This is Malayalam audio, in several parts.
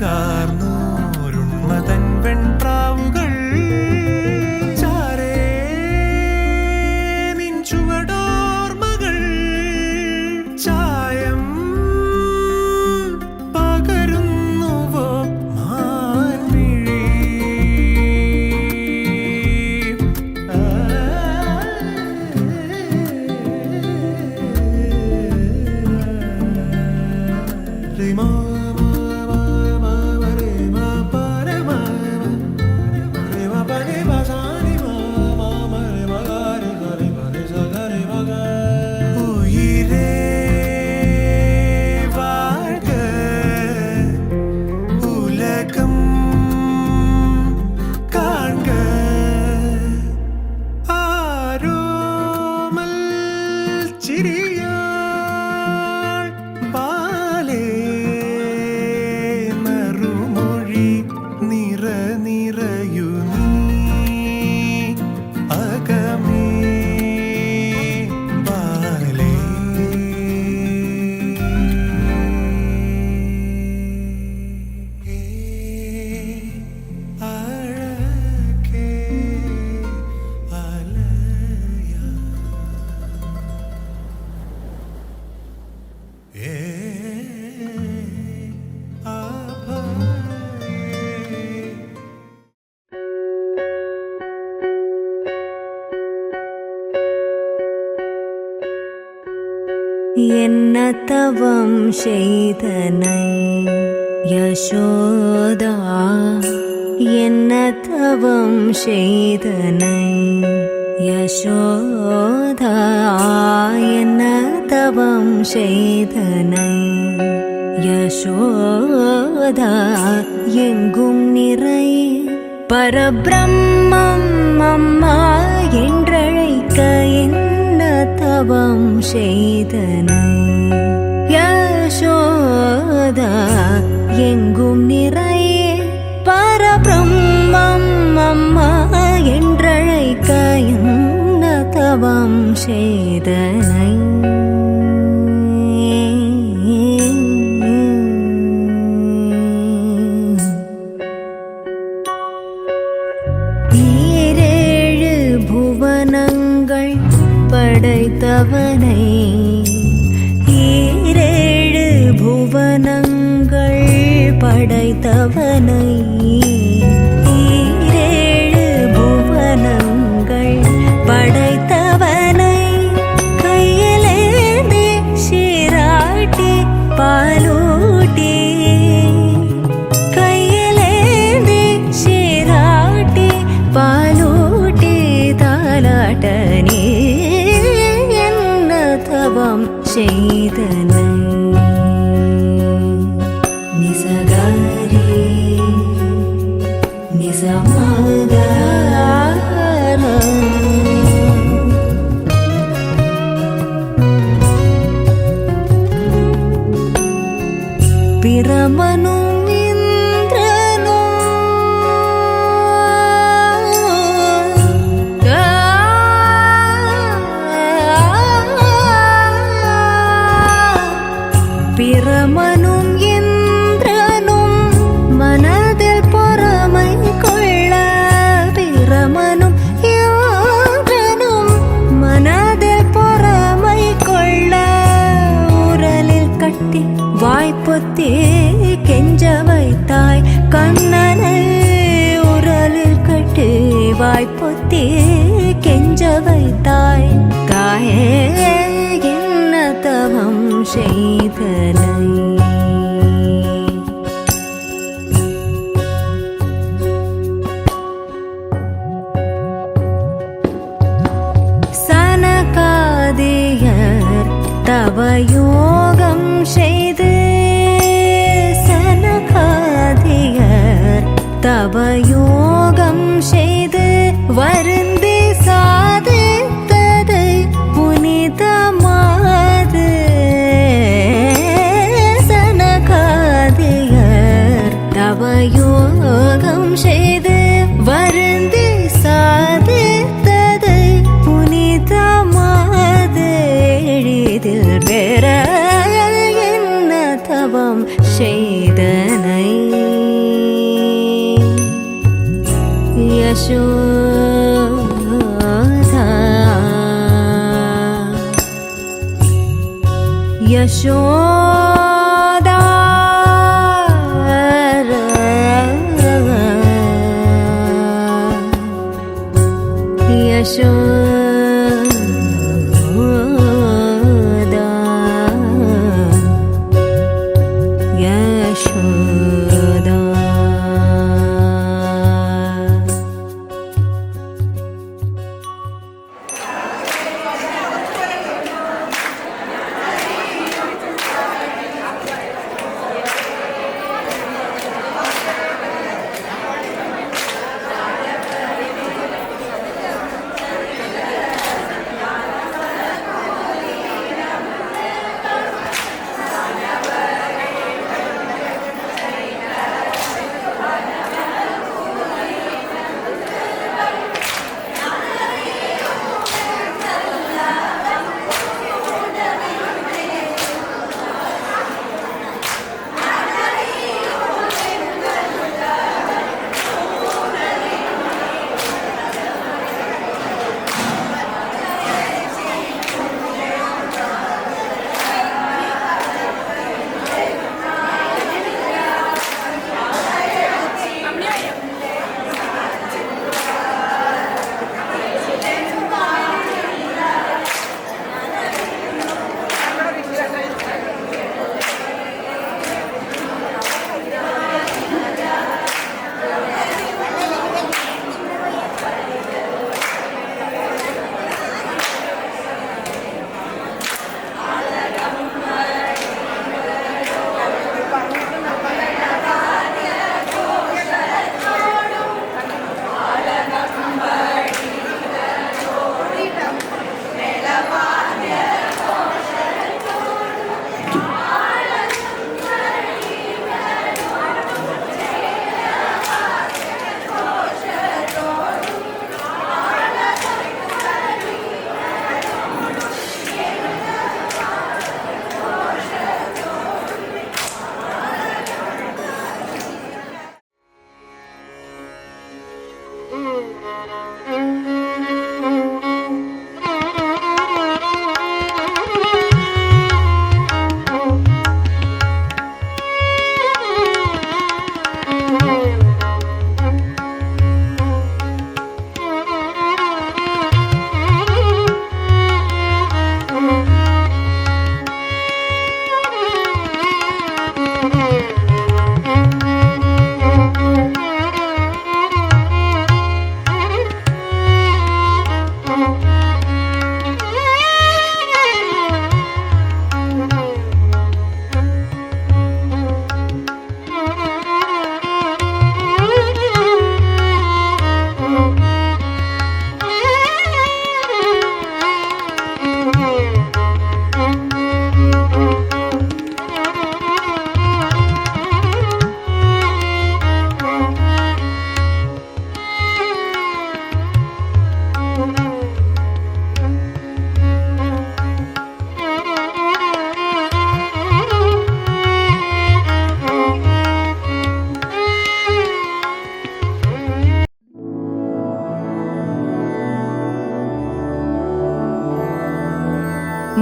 അഴകാർന്നോരുണ്മതൻ വെൺപ്രാവുകൾ ചാരേ നിൻ ചുവടോർമകൾ ചായം പകരുന്നുവോ മാൻമിഴി என்ன தவம் செய்தனை யசோதா, என்ன தவம் செய்தனை யசோதா, என்ன தவம் செய்தனை யசோதா, எங்கும் நிறை பரபிரம்மம் அம்மா என்றழைக்க என்ன தவம் செய்தனை யசோதா, எங்கும் நிறை பரபிரம்மம் அம்மா என்றழைக்க என்ன தவம் செய்தனை படைத்தவனை, ஈரேழு புவனங்கள் படைத்தவனை, ஈரேழு புவனங்கள் படைத்தவனை, கையிலேந்தி சீராட்டி பாலூட்டி, கையிலேந்தி சீராட்டி பாலூட்டி தாலாட்டனே தவம் செய்தனை நிசகாரி நிசமாகார பிரமனும் பிரமனும் இந்திரனும் மனதில் பொறாமை கொள்ள, பிரமனும் இந்திரனும் மனதில் பொறாமை கொள்ள, உரலில் கட்டி வாய்ப்பொத்தி கெஞ்ச வைத்தாய் கண்ணனை, உரலில் கட்டி வாய்ப்பொத்தி கெஞ்ச வைத்தாய் தாயே என்ன தவம் செய்தனை சனகாதியர் தவயோகம் செய்து, சனகாதியர் தவயோகம் செய்து வருந்தி சாதித்தது புனிதமாது, சனகாதியர் தவயோகம் செய்து வருந்தி சாதித்தது புனிதமாது, எளிதில் பெற என்ன தவம் செய்தனை यशोदा यशोदा यशोदा यशोदा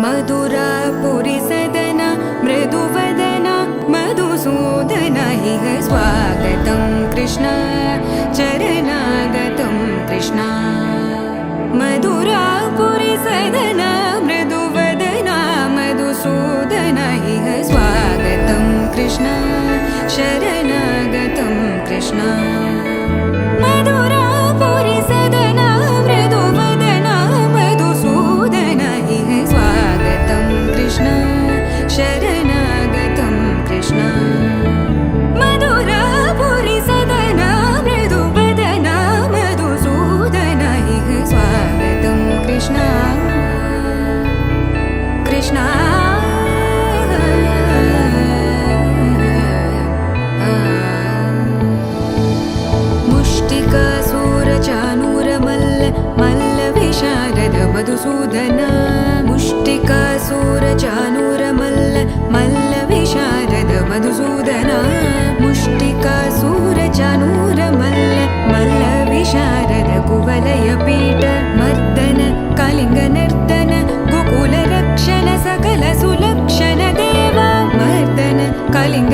मधुरापुरी सदन मृदुवदन मधुसूदन इह स्वागतं कृष्ण चरणागतं कृष्ण मधुरापुरी सदन मृदुवदन मधुसूदन इह स्वागतं कृष्ण शरणागतं कृष्ण मधुरापुरी सदन मृदुवदन मधुसूदन इह स्वागतं कृष्ण शरणागतं कृष्ण मधुरापुरी सदन मृदुवदन मधुसूदन इह स्वागतं कृष्ण कृष्ण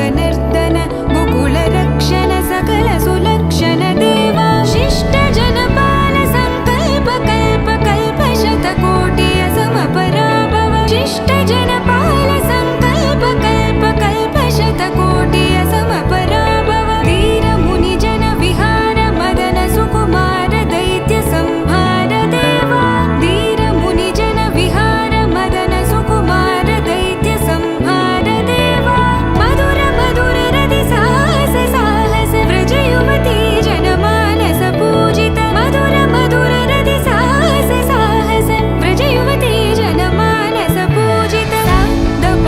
जगनर्दन गोकुल रक्षण सकल सुलक्षण देवा शिष्ट जनपाल संकल्प कल्प कल्प शतकोटि असमपराभव शिष्ट जनपाल संकल्प कल्प कल्प शतकोटि असमपराभव धीर मुनि जन विहार मदन सुकुमार दैत्य संहार देवा धीर मुनि जन विहार मदन सुकुमार दैत्य संहार देवा मधुर मधुर रति साहस साहस व्रज युवती जनमानस पूजित मधुर मधुर रति साहस साहस व्रज युवती जनमानस पूजित सा दप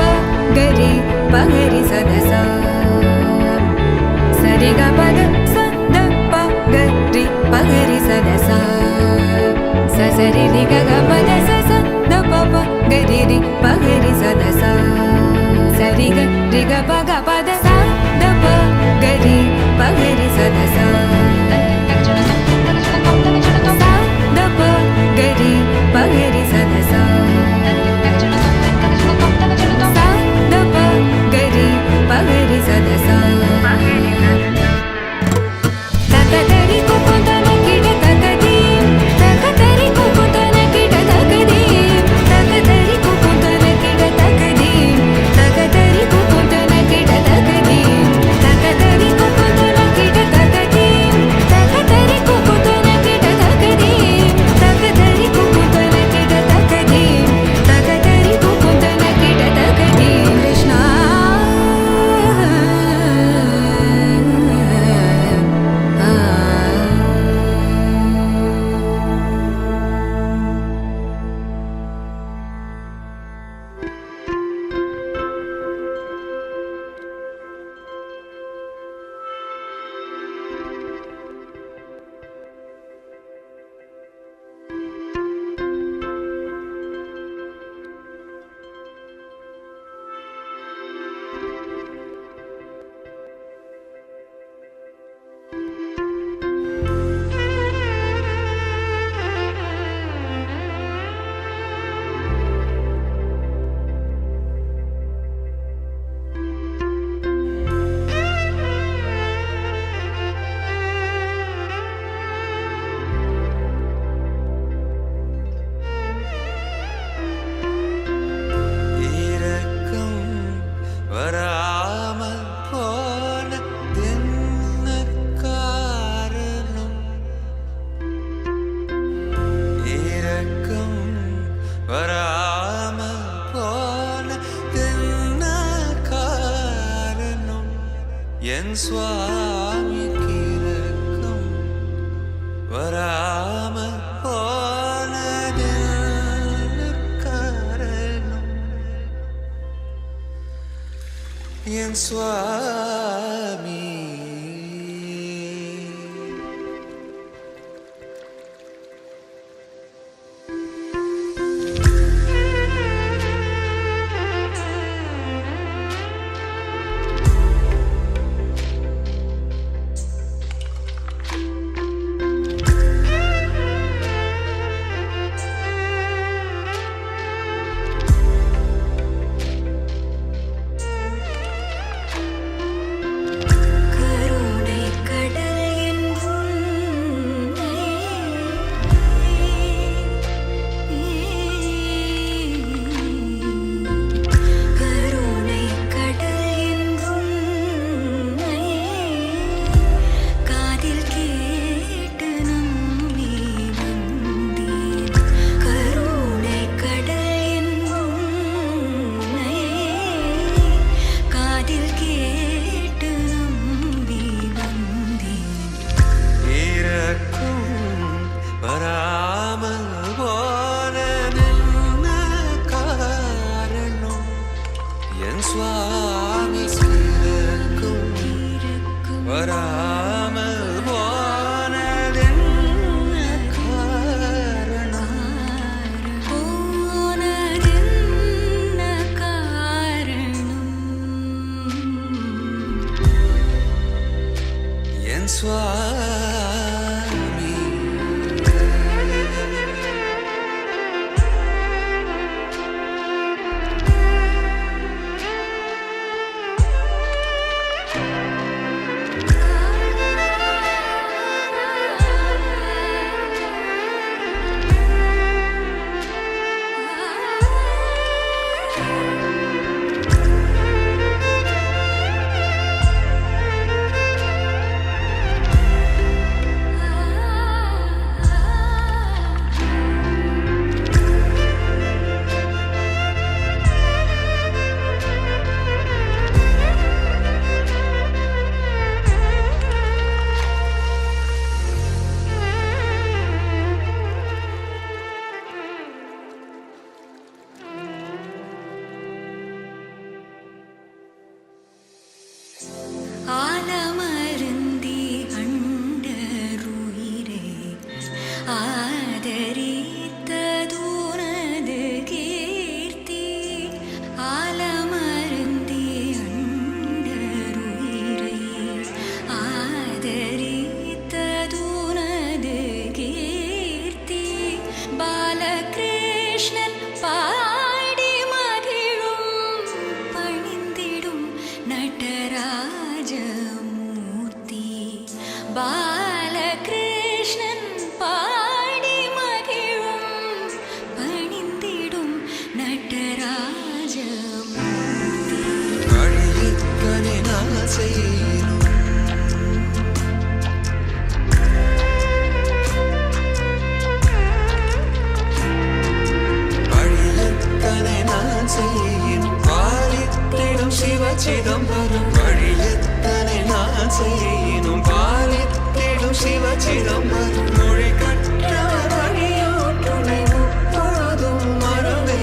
गरि पगरि सदसा सरि ग पद स द प गरि पगरि सदसा स सरि रि ग ग पद स स द प प गरि रि पगरि सदसा सरि ग रि ग प ग पद स द प गरि पगरि सदसा सा द प गरि पगरि सदसा सा द प गरि पगरि सदसा तकतरि कुकुतन किट तकदीम तकतरि कुकुतन किट तकदीम तकतरि कुकुतन किट तकदीम तकतरि कुकुतन किट तकदीम तकतरि कुकुतन किट तकदीम तकतरि कुकुतन किट तकदीम तकतरि कुकुतन किट तकदीम तकतरि कुकुतन किट तकदीम कृष्णा இரக்கம் வராமல் போனதென்ன காரணம் இரக்கம் வராமல் போனதென்ன காரணம் என் சுவாமிக்கு இரக்கம் வராமல் போனதென்ன காரணம் என் சுவாமி നടരാജമൂർത്തി ബാലകൃഷ്ണൻ പാടി മകിഴും പണിന്തിടും നടരാജമൂർത്തി വഴിയെത്തനെ നാസേനും വഴിയെത്തനെ നാസേനും പാലിത്തിടും ശിവചിദംബരം വഴിയെത്തനെ നാസേനും പാലിത്തിടും ശിവചിദംബരം മൊഴി കற்றവർ വഴിയോ തുണை മുപ്പോതും മറവേറക്കം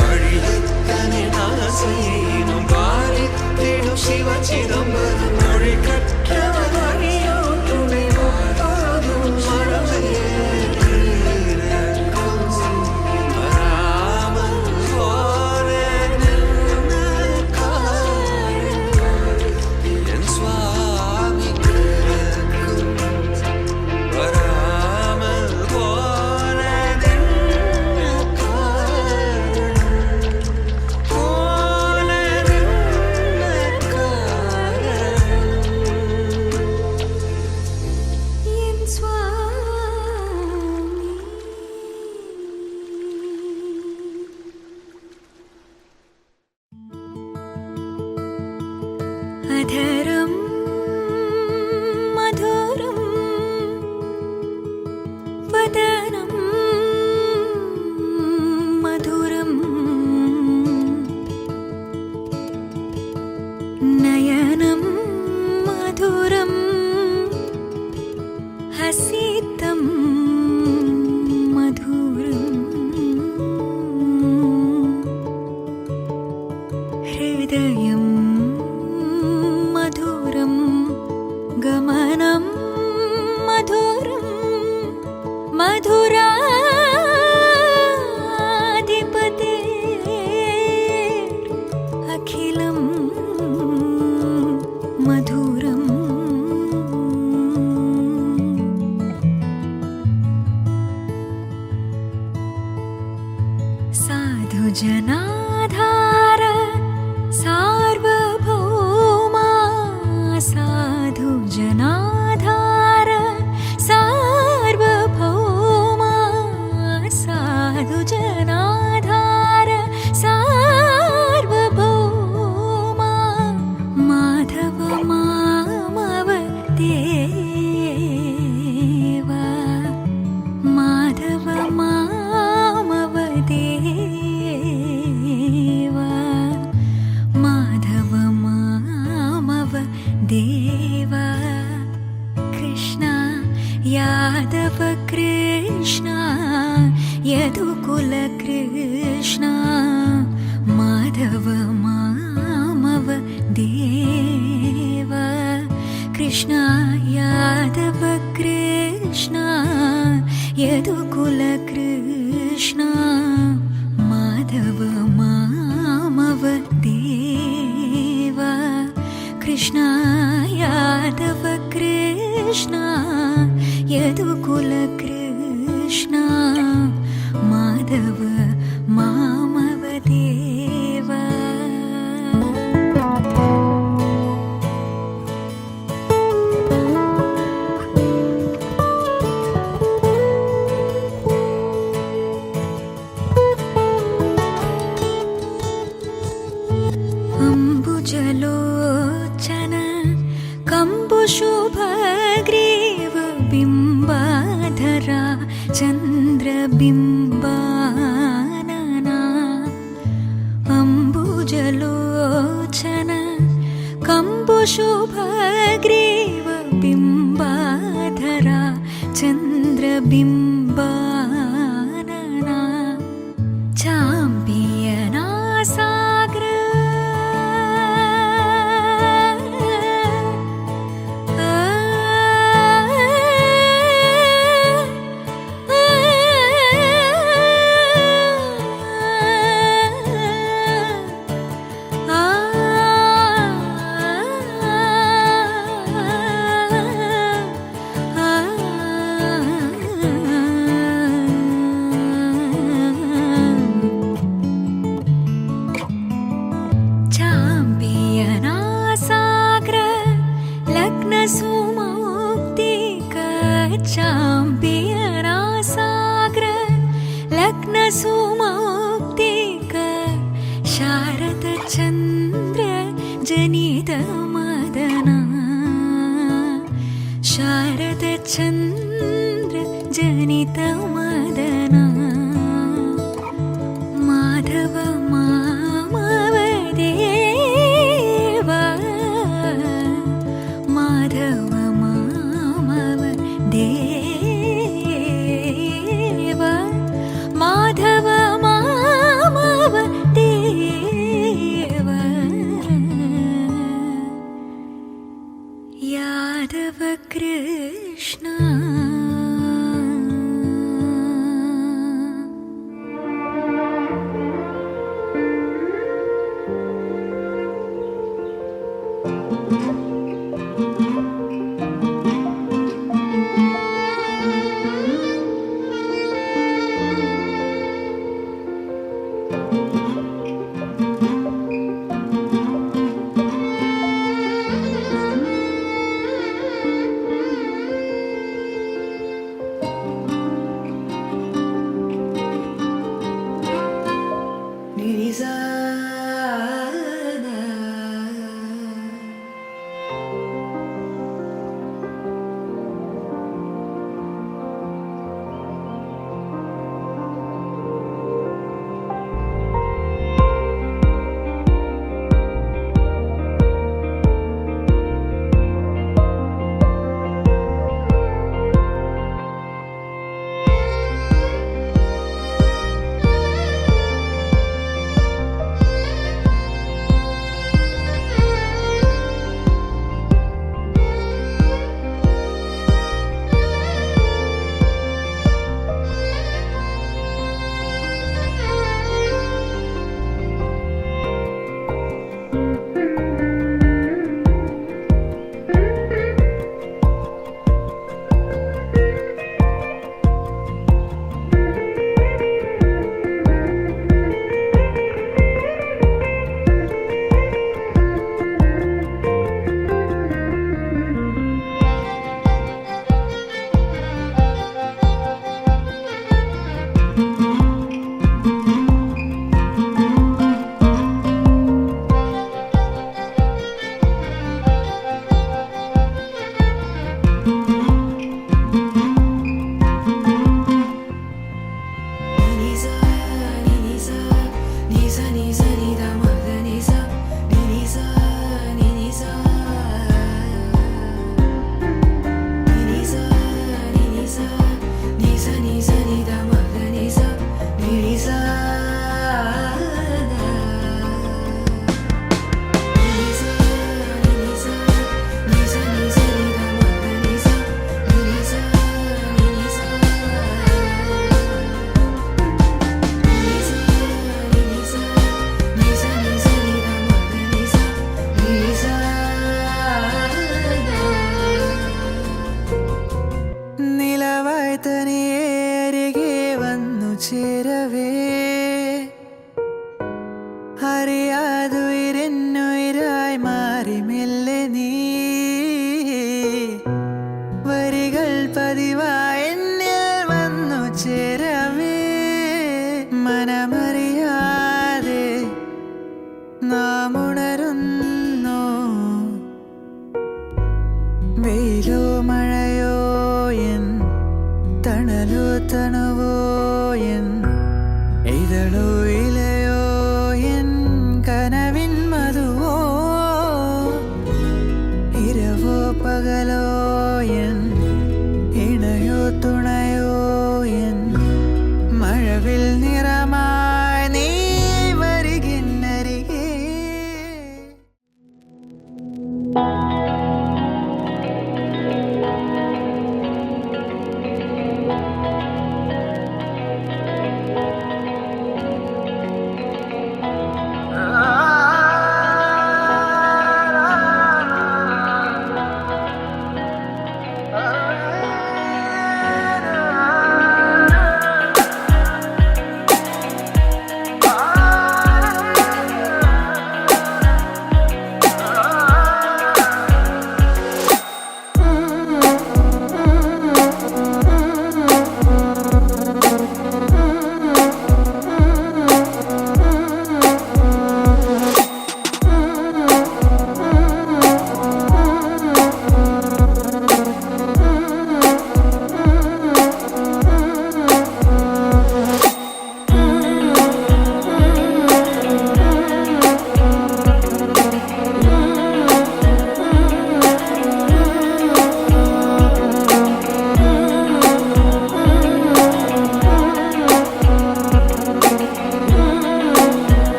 വഴിയെത്തനെ നാസേനും പാലിത്തിടും ശിവചിദംബരം മൊഴി കற்றവർ വഴിയോ തുണை മുപ്പോതും മറവേറക്കം വരാമൽ പോലെ നിന്ന എൻ സ്വാമി കിഴക്കും വരാമൽ പോലെ നിന്ന എൻ സ്വാമി അധരം മധുരം വദനം മധുരം നയനം മധുരം ഹസിതം മധുരം ഹൃദയം മധുരം ഗമനം മധുരം മധുരാധിപതേ അഖിലം മധുരം സാധുജനാധാര സാർവഭൗമാ സാധുജനാധാര സാർവഭൗമാ സാധുജനാധാര സാർവഭൗമാ മാധവ മാമവ ദേവ മാധവ മാമവ ദേവ മാധവ മാമവ ദേവ കൃഷ്ണ യാദവ കൃഷ്ണ യദുകുല കൃഷ്ണ മാധവ മാമവ ദേവ കൃഷ്ണ യാദവ കൃഷ്ണ യദുകുല കൃഷ്ണ മാധവ മാമവ ദേവ കൃഷ്ണ യാദവ കൃഷ്ണ യദുകുല കൃഷ്ണ മാധവ മാമവ ദേവ അംബുജലോചന കമ്പുശുഭഗ്രീവ ബിംബാധര ചന്ദ്രബിംബാനന അംബുജലോചന കമ്പുശുഭഗ്രീവ ബിംബാധര ചന്ദ്രബിംബാനന ചാമ്പിയനാസാഗ്ര അറിയാതുയരെന്നുയരായി മാറി മെല്ലെ നീ വരികൾ പതിവായി എന്നിൽ വന്നു ചേരവേ മനമറിയാതെ നാം ഉണരുന്നു വെയിലോ മഴയോ എൻ തണലോ തണുവോ എൻ ഇതളോ ഇലയോ എൻ കനവിൻ മധുവോ ഇരവോ പകലോ എൻ ഇണയോ തുണയോ എൻ മഴവിൽ നിറമായി നീ വരികിന്നരികെ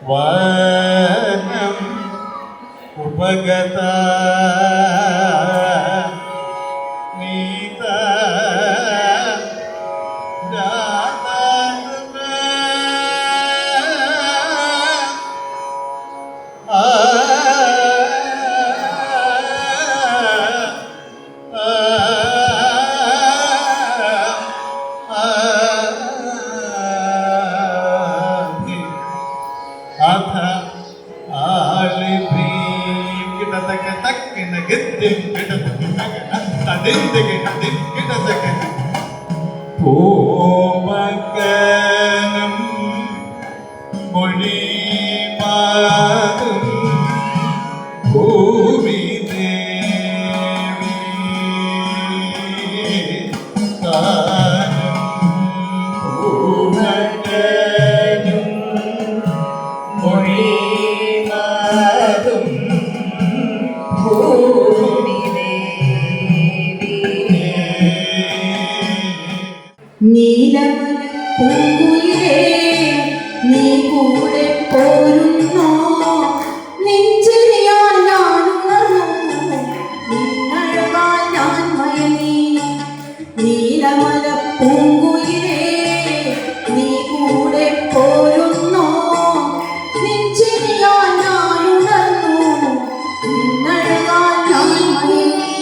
വാനം ഉപഗത നീത പൂമകനം മൊഴിമാകും ഭൂമി ദേവി താനം പൂമകനം മൊഴിമാകും ഭൂമി നീലമല പൂങ്കുയിലേ നീ കൂടെ പോരുന്നോ നെഞ്ചിരിയാൻ ഞാനുണർന്നു നിന്നഴകാൻ ഞാൻ മയങ്ങി നീലമല പൂങ്കുയിലേ നീ കൂടെ പോരുന്നോ നെഞ്ചിരിയാൻ ഞാനുണർന്നു നിന്നഴകാൻ ഞാൻ മയങ്ങി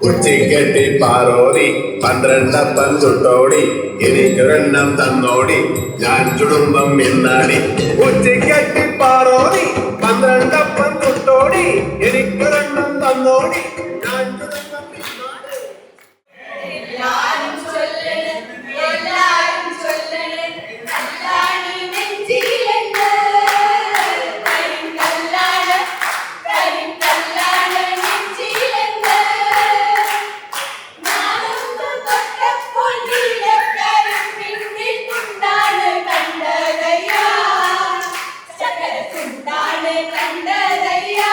ഉച്ചിക്കെട്ടി പാറോടി 12 ചുട്ടോടി എനിക്കൊരെണ്ണം തന്നോടി ഞാൻ ചുടുമ്പം പിന്നാടി ഉച്ചിക്കെട്ടി പാറോടി 12 ചുട്ടോടി എനിക്കൊരെണ്ണം തന്നോടി ഞാൻ ചുടുമ്പം പിന്നാടി. കണ്ടതയ്യാ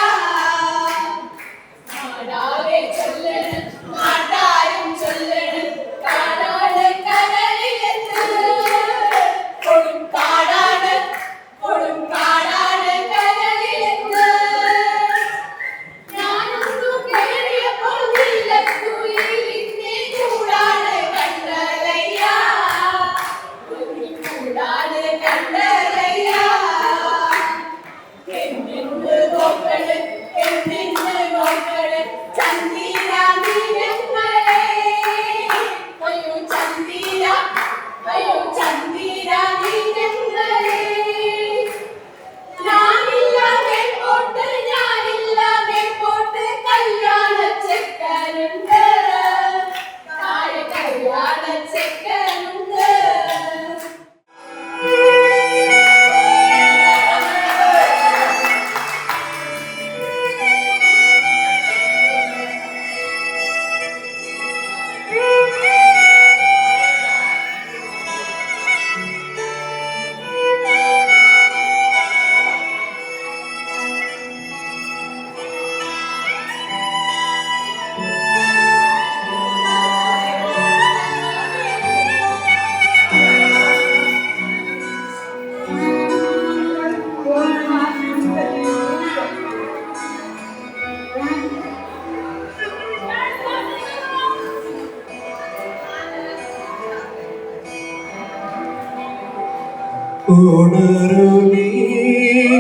ഉണരുമീ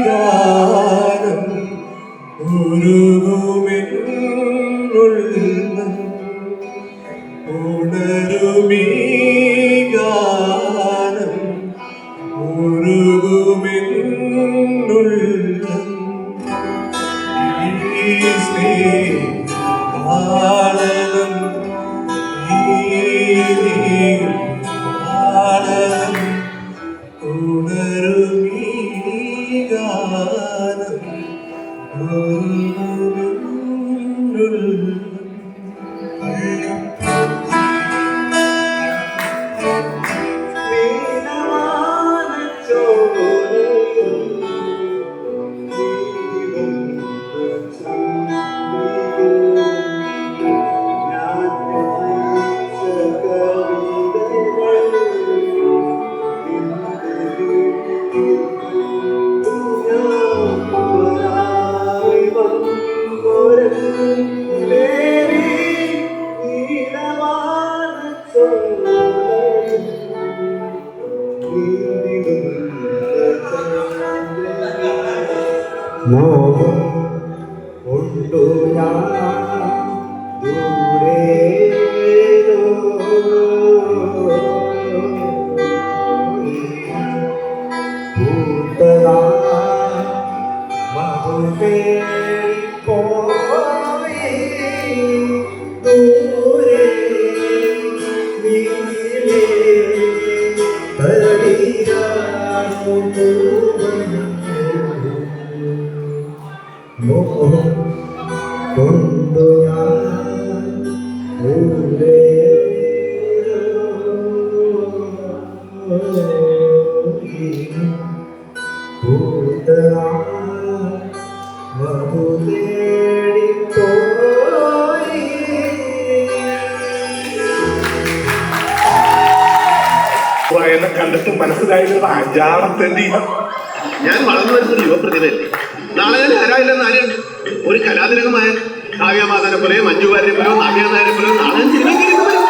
ഗാനം ഉരുകുമെന്നുള്ളം ഉണരുമീ ഗാനം ഉരുകുമെന്നുള്ളം ഈ സ്നേഹാളനം ഈ ആളനം ഉണരുമീ ഗാനം മോഹം കൊണ്ടു ഞാൻ ദൂരെ മധുരേ പോയി ദൂരെ നീലേ മോഹം കൊണ്ടു ഞാൻ ദൂരെ എന്നെ കണ്ടിട്ട് മനസ്സിലായത് അഞ്ചാമത്തെ ഞാൻ വളർന്നു വരുന്ന യുവപ്രതിഭയല്ലേ. നാളെ ഞാൻ ആരായില്ലെന്ന് ആരെയുണ്ട്? ഒരു കലാതിലകമായ കാവ്യമാതാനെ പോലെയോ മഞ്ജുവാരിനെ പോലെയോ നാട്യനായരെ പോലെയോ നാളെ ഞാൻ സിനിമയിൽ വരും.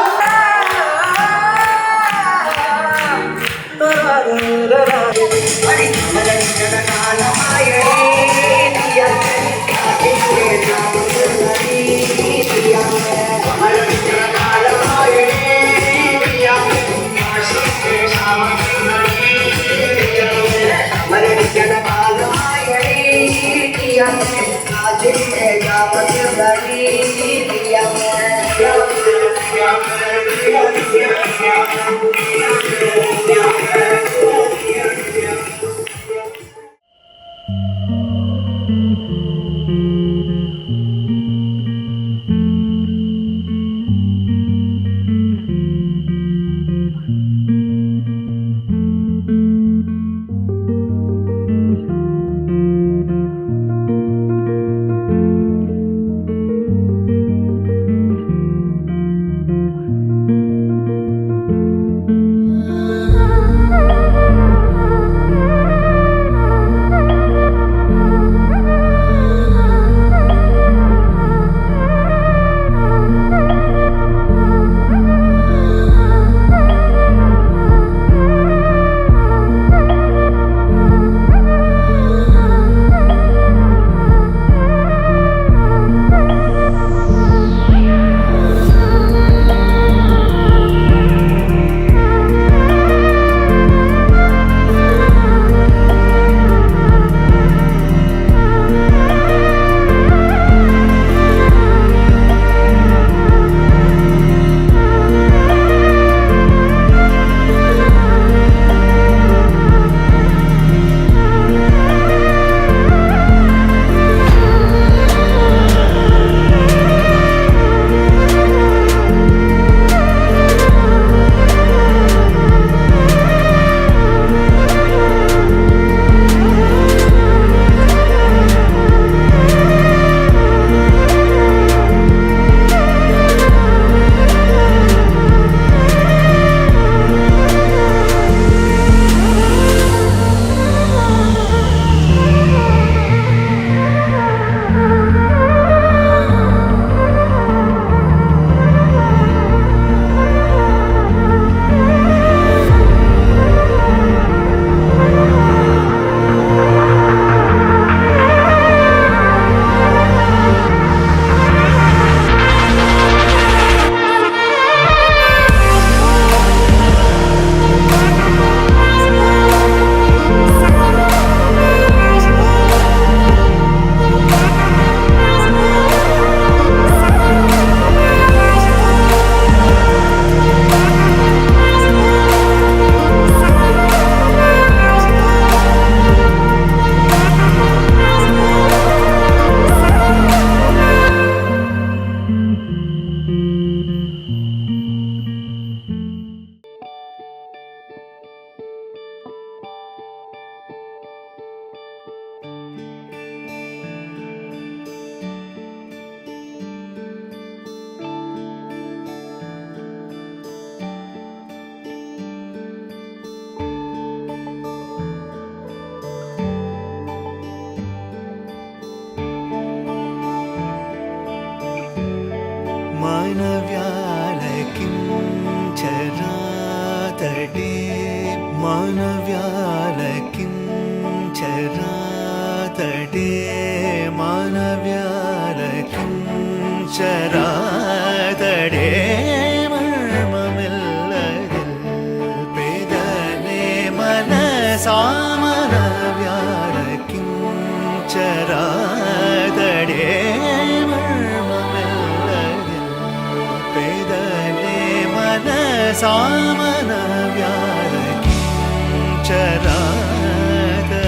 മാനവ്യാലകിം ചരാതടേ മാനവ്യാലകിം ചരാതടേ മാനവ്യാലകിം ചരാതടേ മർമ്മമില്ലതിൽ പേദനെ മനസാമനവ്യാലകിം ചരാതടേ സാമനവ്യാലകിം ചരാതടേ.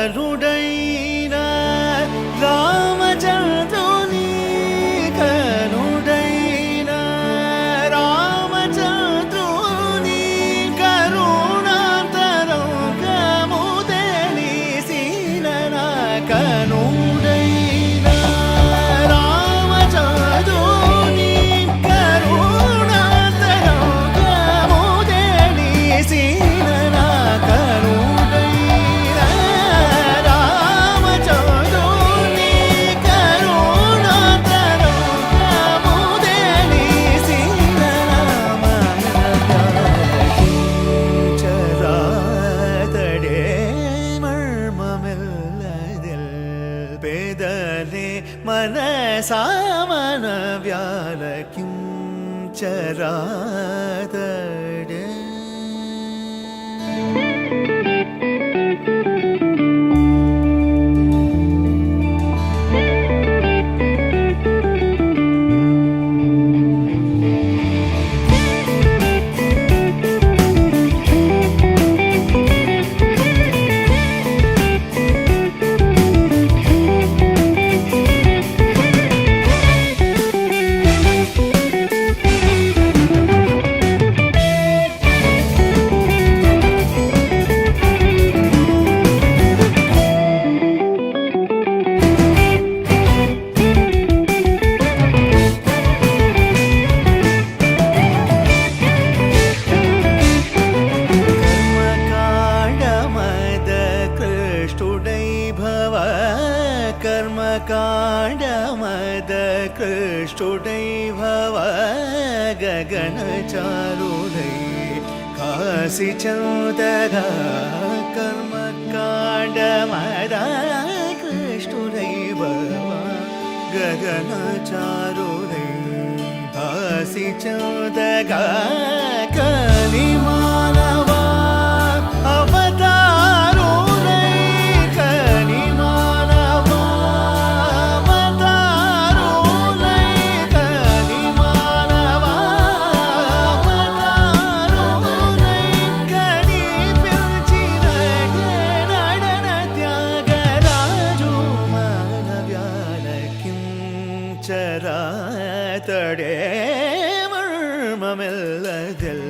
కరుడైన రామచంద్రుని కరుడైన రామచంద్రుని కరుణాంతరంగము తెలిసిన కనుడైన రామచంద్రుని కరుణాంతరంగము తెలిసిన മനസാമനവ്യാലകിം ചരാതടേ. कर्मकाण्डमद कृष्टुडै भव गगनचारुडै काशिचन्दः कर्मकाण्डमद कृष्टुडै भव गगनचारुडै काशिचन्दः कलिमानवा ചരാതടേ മർമ്മമില്ലതിൽ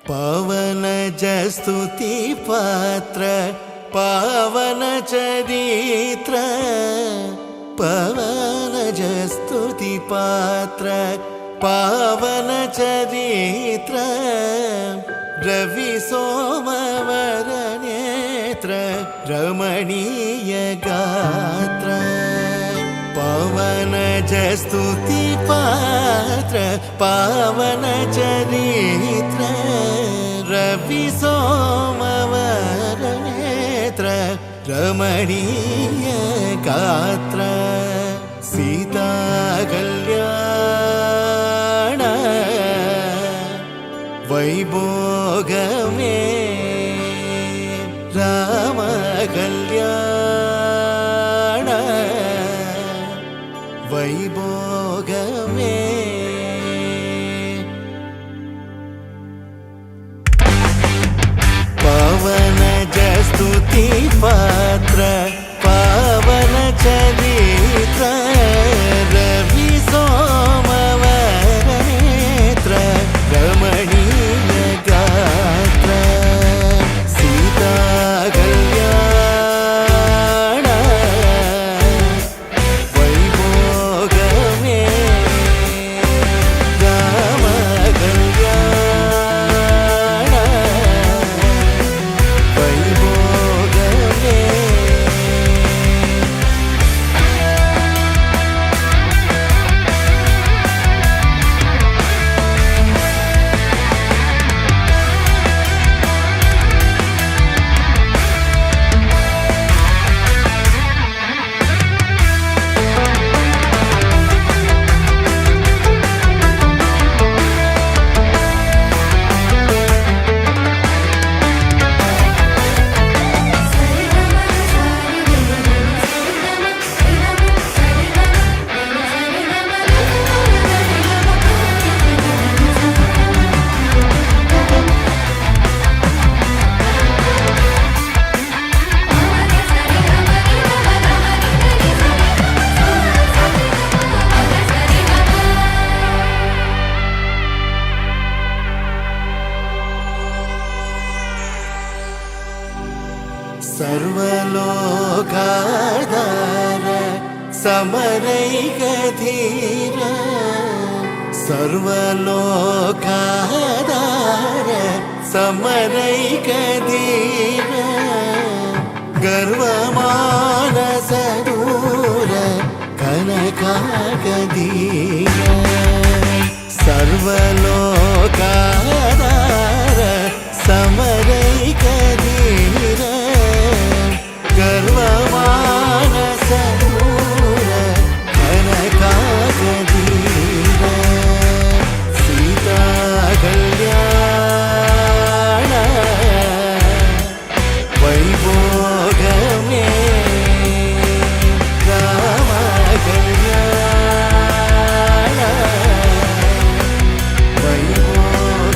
పవన జస్తుతి పాత్ర పవన చరిత్ర పవన జస్తుతి పాత్ర పవన చరిత్ర రవి సోమవర నేత్ర రమణీయ గాత్ర పవన జస్తుతి పాత్ర పవన చరిత్ర రవి సోమవర నేత్ర రమణీయ గాత్ర సీతా కళ్యాణ వైభోగమే రామ కళ్యాణ వైభోగమే పవన జస్తుతి పాత్ర పవన చరిత్ర రవి సోమవర నేత్ర రమణీయ గాత్ర సీతా కళ్యాణ వైభోగమే రామ కళ్యాణ వైభోగమే. सर्वलोकाधार समरैकधीर सर्वलोकाधार समरैकधीर गर्वमानसदूर कनकागधीर सर्वलोकाधार समरैकधीर गर्वमानसदूर कनकागधीर सीता कल्याण वैभोगमे राम कल्याण वैभोगमे.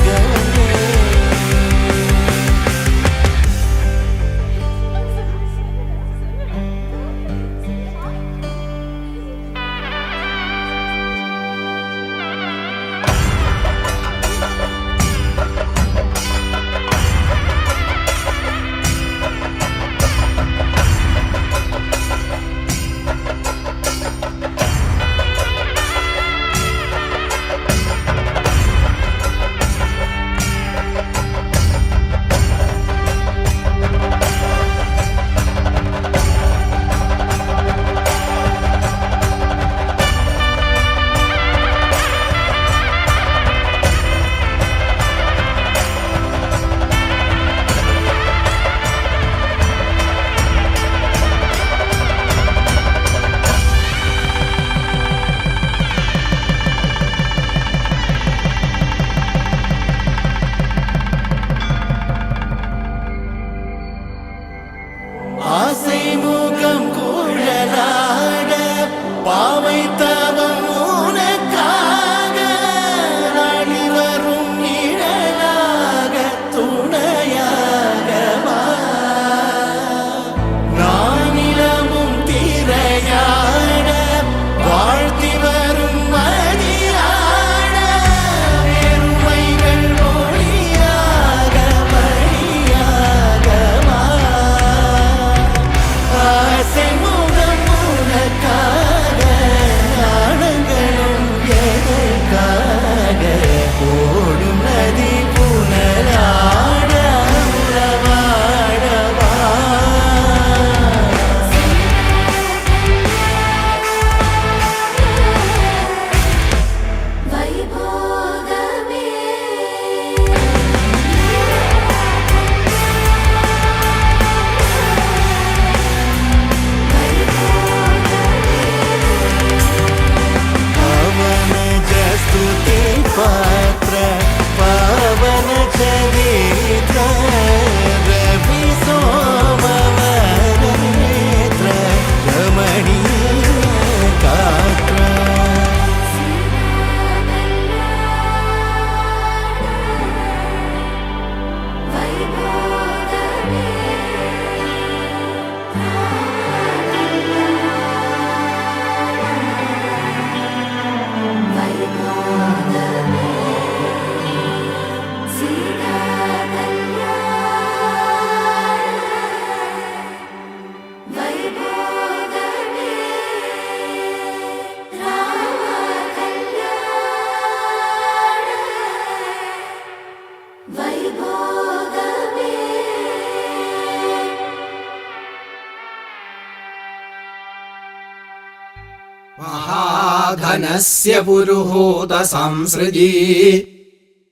ധനस्य പുരുഹൂത സംസൃജി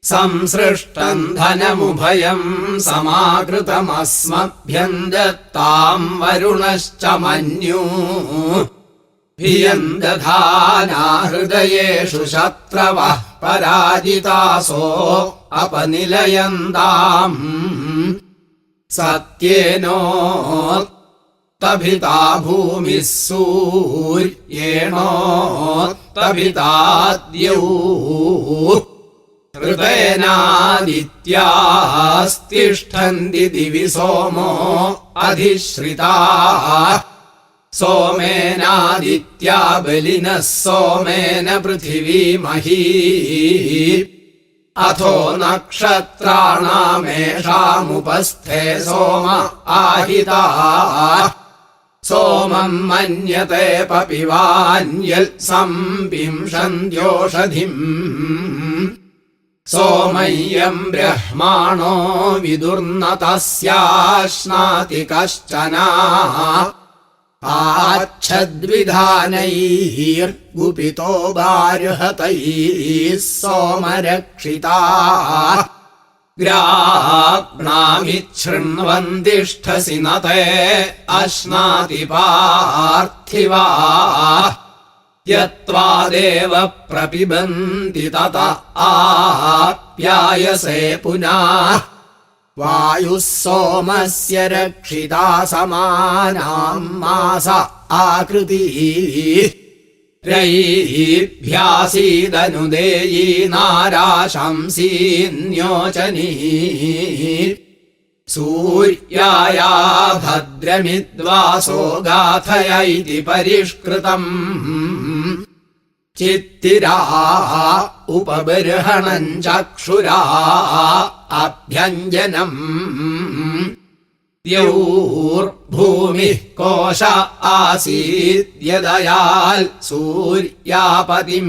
സംസൃഷ്ടം ധനമുഭയം സമാകൃതമസ്മഭ്യം ദത്താം വരുണശ്ച മന്യൂ ഭിയം ദധാനാ ഹൃദയേഷു ശത്രവഃ പരാജിതാസോ അപനിലയന്താം സത്യേനോത്തഭിതാ ഭൂമിഃ സൂര്യേണോത്തഭിതാദ്യൗ ഋതേനാദിത്യാസ്തിഷ്ഠന്തി ദിവി സോമോ അധിശ്രിതാഃ സോമേനാദിത്യാ ബലിനഃ സോമേന പൃഥിവീ മഹീ അഥോ നക്ഷത്രാണാമേഷാമുപസ്ഥേ സോമ ആഹിതാഃ സോമം മന്യത്തെ പപിവാന്യൽ സംപിംഷന്ത്യോഷധിം സോമയ്യം ബ്രഹ്മാണോ വിദുർന തസ്യാശ്നാതി കശ്ചന ആച്ഛദ്വിധാനൈർഗുപിതോ ബാർഹതൈः സോമരക്ഷിതാഃ ഗ്രാഗ്ണാമിച്ഛൃണ്വന്തിഷ്ഠസി ന തേ അശ്നാതി പാർത്ഥിവാഃ യത്വാദേവ പ്രപിബന്തി തത ആപ്യായസേ പുനഃ വായുഃ സോമസ്യ രക്ഷിതാ സമാനാം മാസ ആകൃതിഃ രൈഭ്യാസീദനുദേയീ നാരാശംസീന്യോചനീ സൂര്യായാ ഭദ്രമിദ്വാസോ ഗാഥയ ഇതി പരിഷ്കൃതം ചിത്തിരാ ഉപബർഹണം ചക്ഷുരാ അഭ്യഞ്ജനം ദ്യൗർഭൂമിഃ കോശ ആസീദ്യദയാൽ സൂര്യാപതിം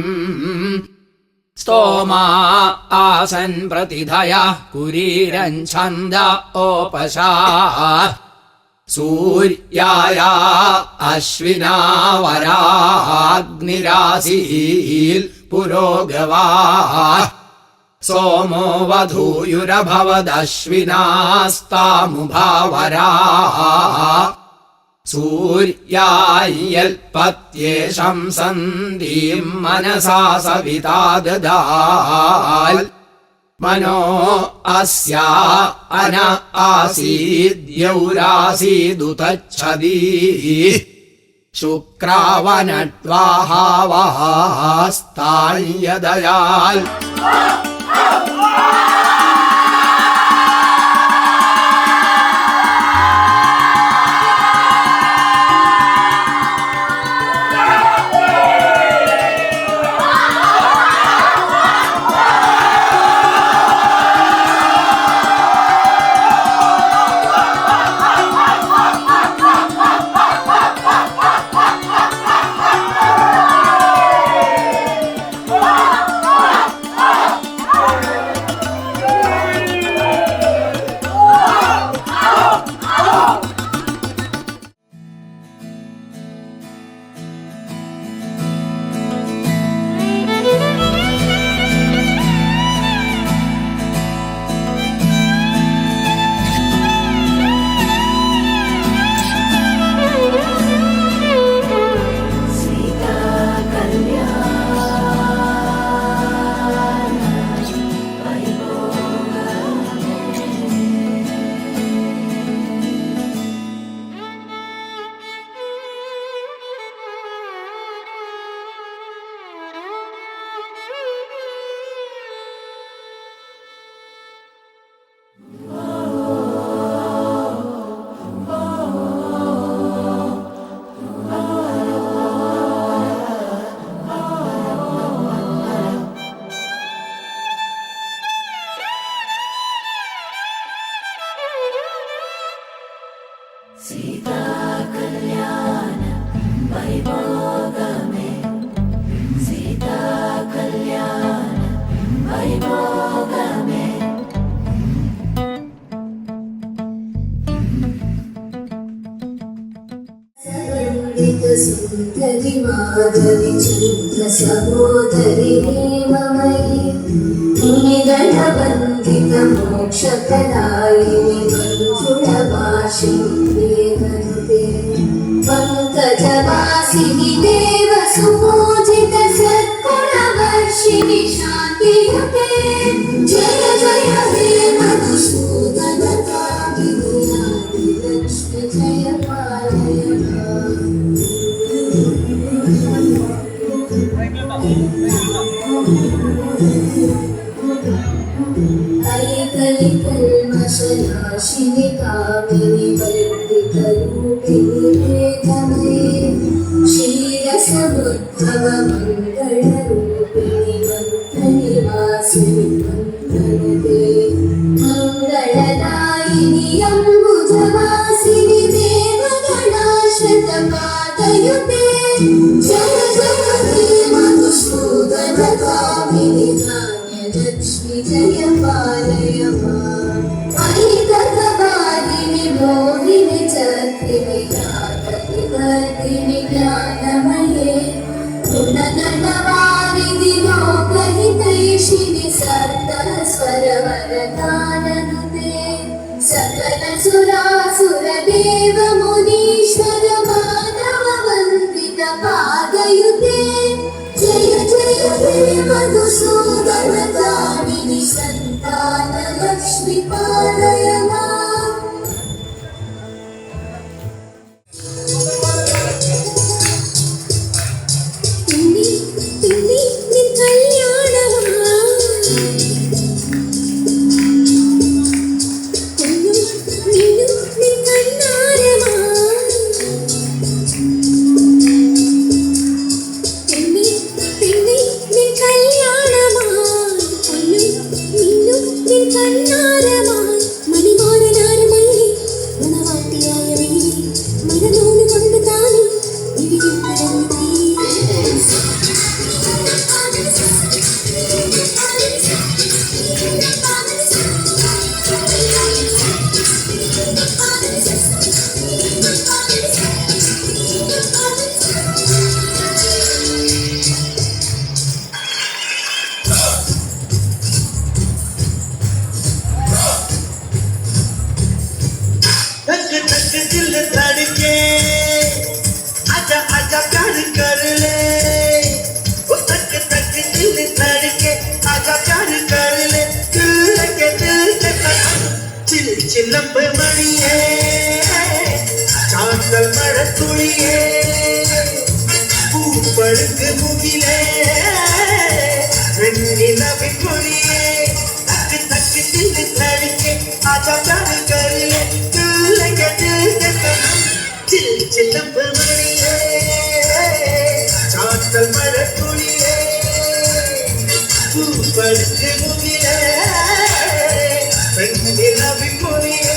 സ്തോമാ ആസൻ പ്രതിധയഃ കുരീരൻ ഛന്ദ ഓപശാ സൂര്യായാ അശ്വിനാ വരാഗ്നിരാസീൽ പുരോഗവാഃ സോമോ വധൂയുരഭവദശ്വിനാസ്താമുഭാവരാഃ സൂര്യായൽപത്യേ ശംസന്തീം മനസാ സവിതാ ദദാൽ മനോ അസ്യാ അന ആസീദ്യൗരാസീദുതച്ഛദീ ശുക്രാവനട്വാഹാവാസ്താന്യദയാൽ സുന്ദരി മാധവി ചന്ദ്ര സഹോദരി ഹേമമയി ഗണവന്ദിത മോക്ഷപ്രദായിനി മഞ്ജുളഭാഷിണി ദേവനുദേ പങ്കജവാസിനി ദേവ സുപൂജിത സത്കുണവർഷിണി ശാന്തിയുതേ ജയ ജയ ഹേ മധുസൂദന കാമിനി ലക്ഷ്മി ജയ പാലയ कल्मशनाशिनि कामिनि वर्धितरूपिणि वेदमये क्षीरसमुद्भव मङ्गलरूपिणि मन्त्रनिवासिनि मन्त्रनदे मङ्गलदायिनि अम्बुजवासिनि देवगणाश्रितपादयुते जय जय हे मधुसूदन कामिनि लक्ष्मी जय पालय ऐककवादिनि मोहिनि चक्रिणि जातविवर्धिनि ज्ञानमये गुणगणवारिधि लोकहितैषिणि सप्तस्वरवरदाननुते सकल सुरासुरदेव मुनीश्वर मानव वन्दित पादयुते जय जय हे मधुसूदन कामिनि सन्तान लक्ष्मी पालय ചിലമ്പ് മണിയേ ചാന്തൽ മഴത്തുള്ളിയേ പൂപ്പഴുക്ക് മുകിലേ വെണ്ണിലവിപ്പൊളിയേ തക്ക് തക്ക് തില്ല് തടിക്ക് ആചാചാറ് കറിലെ ചിലമ്പ് മണിയേ ചാന്തൽ മഴത്തുള്ളിയേ പൂപ്പഴുക്ക് മുകിലേ വെണ്ണിലവിപ്പൊളിയേ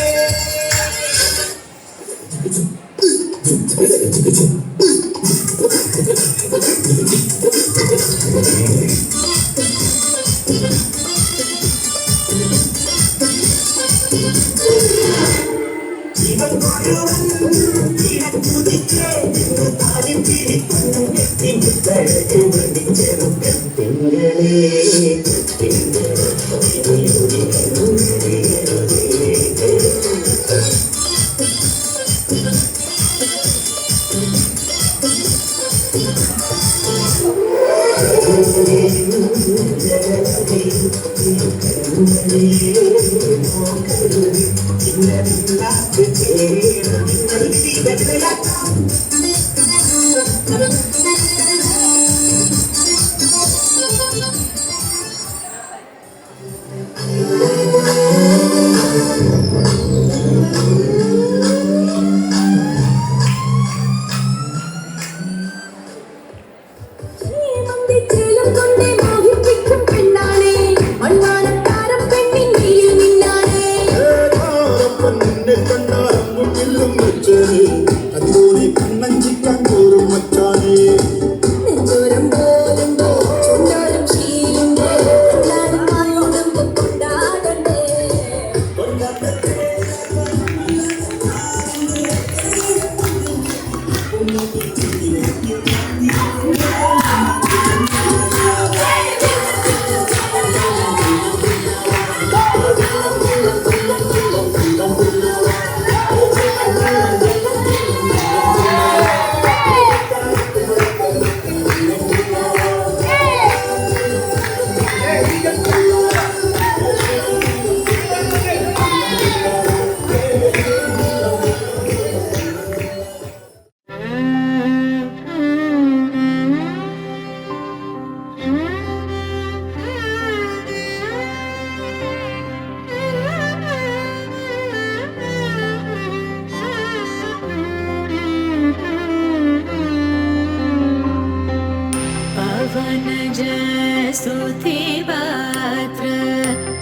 पात्र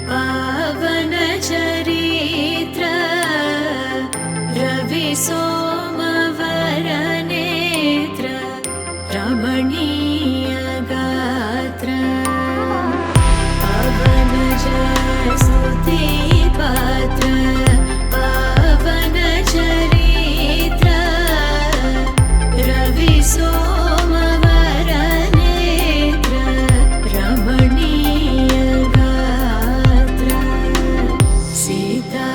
पावन चरित्र रवि सोमवर नेत्र रमणीय गात्र पवन जसुति पात्र पावन चरित्र रवि सोमवर नेत्र रमणीय गात्र सीता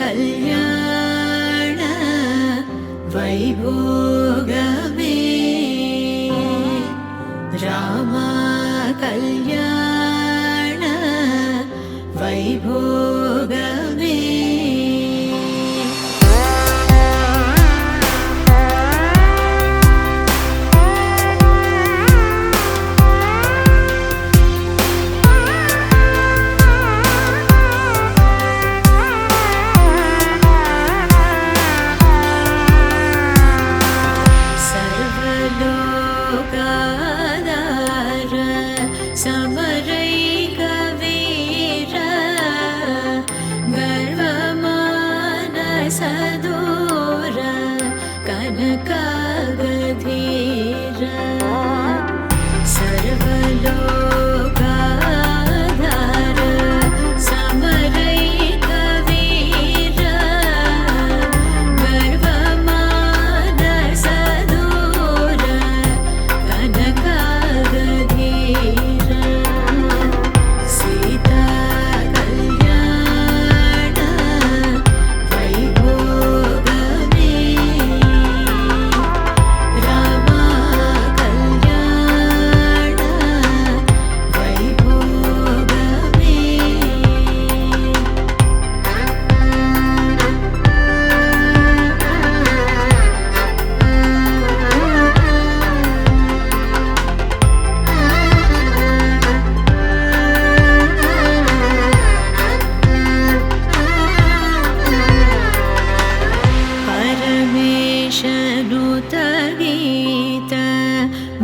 कल्याण वैभोगमे रामा कल्याण वैभोगमे सर्वलोकाधार समरैकवीर गर्वमानसदूर कनकागधीर सर्वलोकाधार समरैकवीर गर्वमानसदूर कनकागधीर सीता कल्याण वैभोगमे रामा कल्याण वैभोगमे परमेशनुत गीत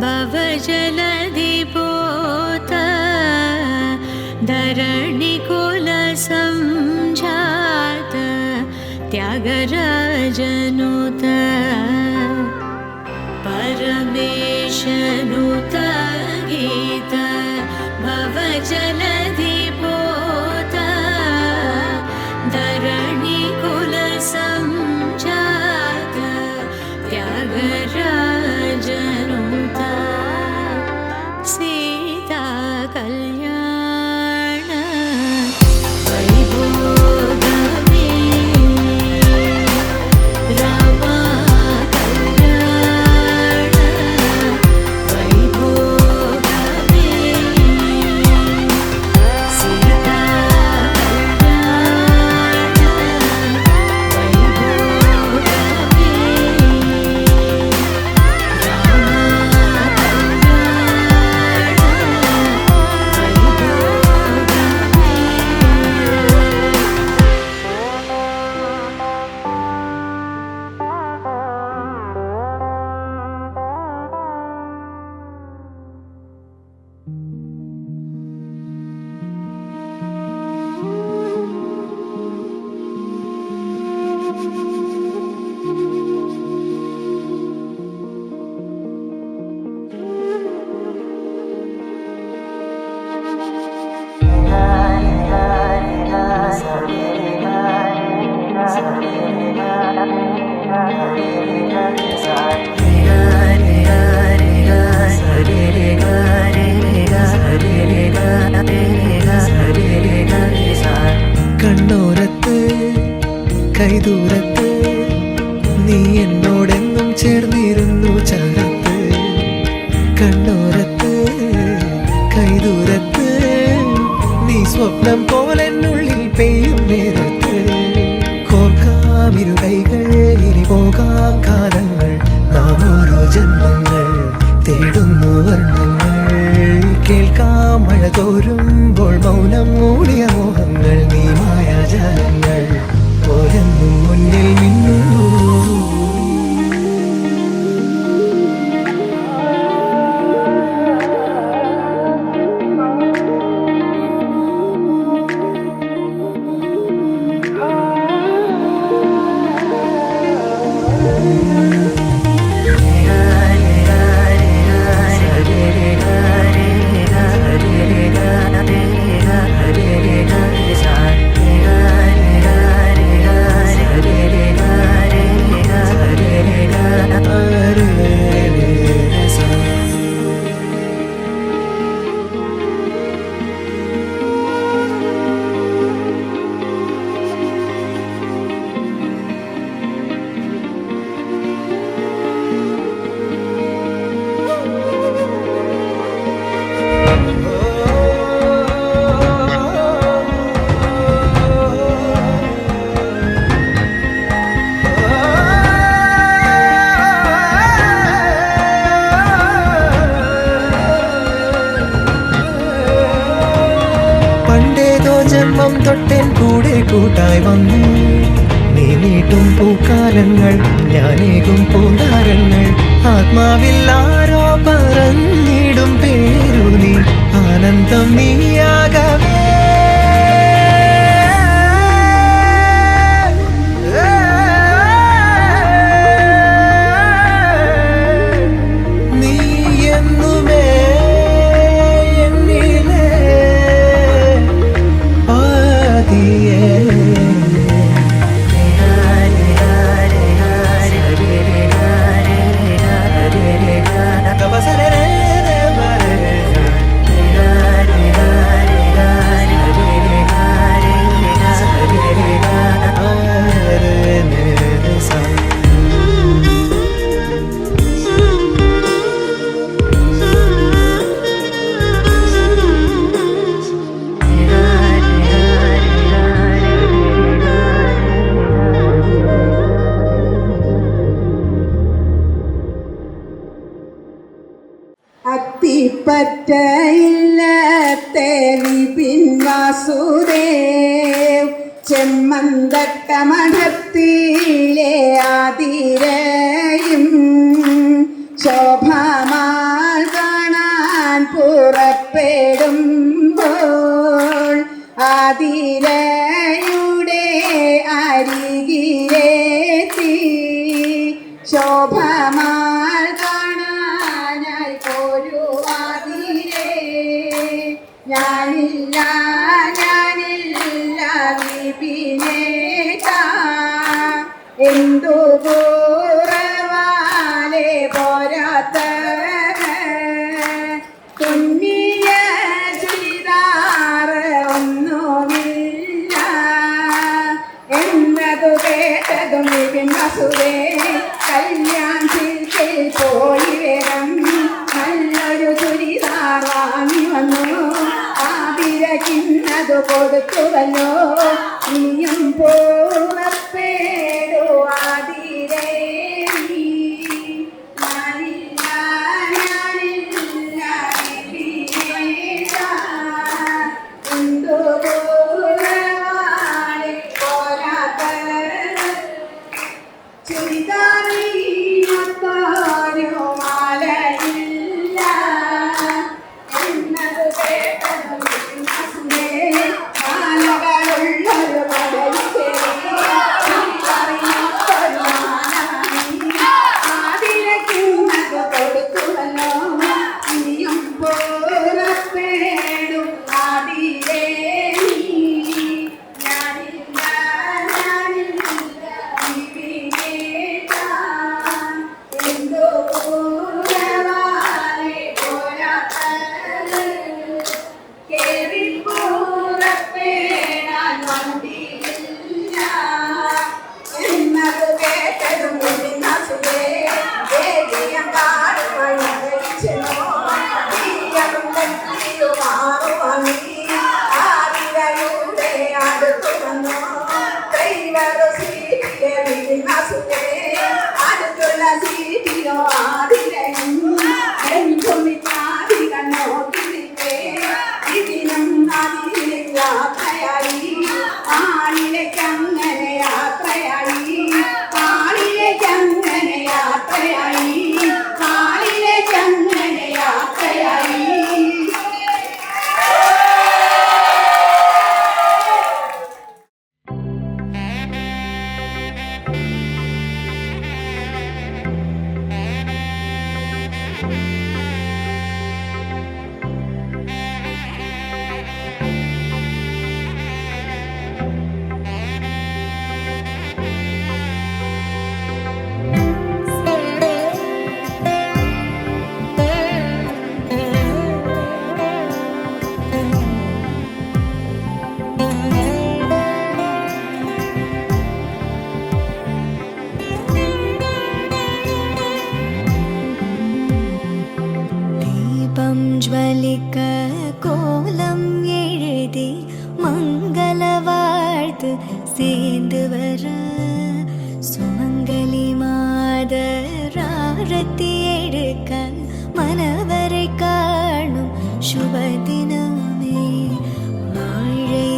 भवजलधिपोत धरणिकुल संजात त्यागराजनुत परमेशनुत गीत भवजलधिपोत धरणिकुल संजात त्यागराजनुत सीता कल्याण वैभोगमे रामा कल्याण वैभोगमे सीता കണ്ണോരത്ത് കൈദൂരത്ത് നീ എന്നോടെന്നും ചേർന്നിരുന്നു ചാരത്ത് കണ്ണോരത്ത് കൈദൂരത്ത് നീ സ്വപ്നം പോലെന്നുള്ളിൽ പെയ്യും നേരത്ത് കോർക്കാമിരു കൈകൾ ഇനി പോകാം കാലങ്ങൾ നാം ഓരോ ജന്മങ്ങൾ തേടുന്നു വർണ്ണങ്ങൾ കേൾക്കാം മഴ തോരുമ്പോൾ മൗനം മൂടിയ മോഹങ്ങൾ നീ മായാജാലങ്ങൾ ഓരെന്നും മുന്നിൽ മിന്നുന്നു ജന്മം തൊട്ടൻ കൂടെ കൂട്ടായി വന്നു. നീ നീട്ടും പൂക്കാലങ്ങൾ, ഞാനേകും പൂന്താരങ്ങൾ, ആത്മാവിൽ ആരോ പറഞ്ഞിടും പേരു നീ, ആനന്ദം നീയാകവേ. നീ എന്നുമേ എന്നിലെ പാതിയേ. അത്തിപ്പറ്റയില്ലത്തെ വിപിൻ വാസുദേവ്, ചെമ്മന്തക്കമഠത്തിലെ ആതിരയും ശോഭമാൽ കാണാൻ പുറപ്പെടുമ്പോൾ, ആതിരയുടെ അരികിലെത്തി ശോഭമാൽ കാണാനായി പോരു ആതിരേ. ഞാനില്ല വിപിനേട്ടാ, എന്തു കുറവാലേ പോരാത്ത തുന്നിയ ചുരിദാറ് ഒന്നുമില്ല എന്നതു കേട്ടതും വിപിൻ വാസുദേ, കല്യാണത്തിൽ പോയി വേഗം നല്ലൊരു ചുരിദാർ വാങ്ങി വന്നു, ആതിരക്കിന്നത് കൊടുത്തുവല്ലോ. നീയും പോണപ്പേടു ആതിരേ, ഞാനില്ല വിപിനേട്ടാ, എന്തു കുറവാണ് പോരാത്ത ചുരിദാറിനൊരു മാലയില്ല എന്നത് കേട്ടതും മാലകളുള്ളൊരു ആതിരക്കുന്നത് കൊടുത്തുവല്ലോ. ഇനിയും പോരപ്പേടും ആതിരേ, ഞാനില്ല വിപിനേട്ടാ, എന്തോ കുറവാലേ പോരാത്ത കേറിപ്പൂറപ്പേടാൻ വണ്ടിയില്ല എന്നത് കേട്ടതും വിപിൻ വാസുദേ, ദേവിയം പാടുവാനോ മാറുവാങ്ങി ആതിരയുടെ അടുത്തു വന്നോ. ഡ്രൈവർ സീറ്റിലെ വിപിൻ വാസുദേ, അടുത്തുള്ള സീറ്റിലോ ആതിരയും എന്തുമില്ലാതികൾ നോക്കി നിൽക്കേ. ഇതിനും അതിലും യാത്രയായി, ആളിലേക്കങ്ങനെ യാത്രയായി, ആളിലേക്കങ്ങനെ യാത്രയായി, ആളിലേക്കങ്ങനെ യാത്രയായി. ജ്വലിക്ക கோலம் எழுதி மங்கள வாழ்த்து சேர்ந்து வர சுமங்கலி மாதராரத்தி எடுக்க மனவரை காணும் சுபதினமே வாழை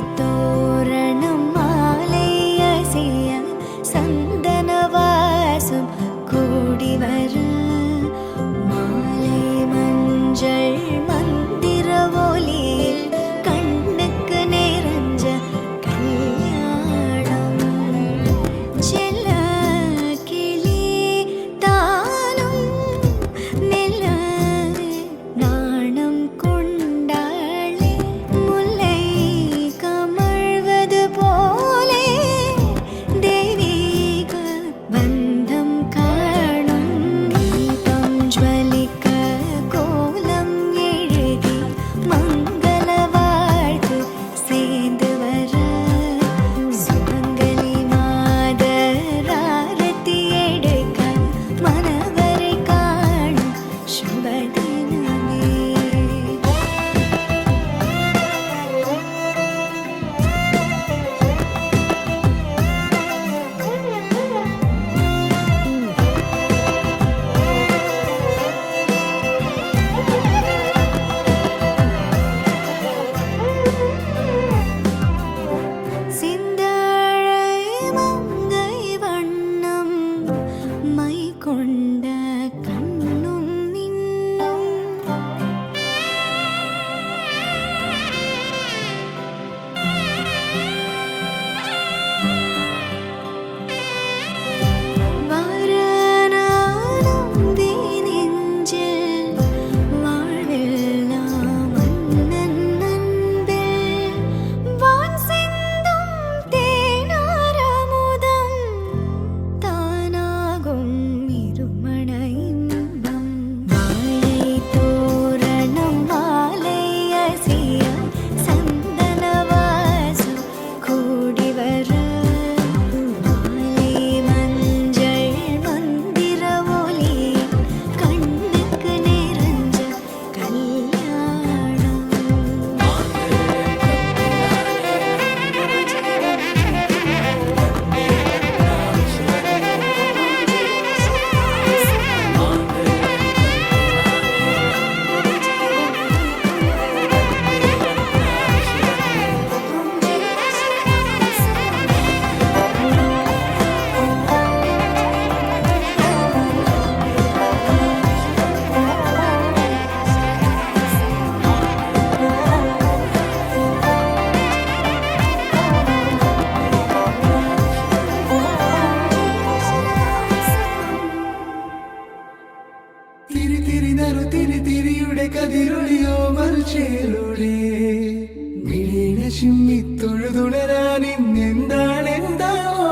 ചിമ്മി തൊഴുതുണരാൻ ഇന്നെന്താണെന്താവോ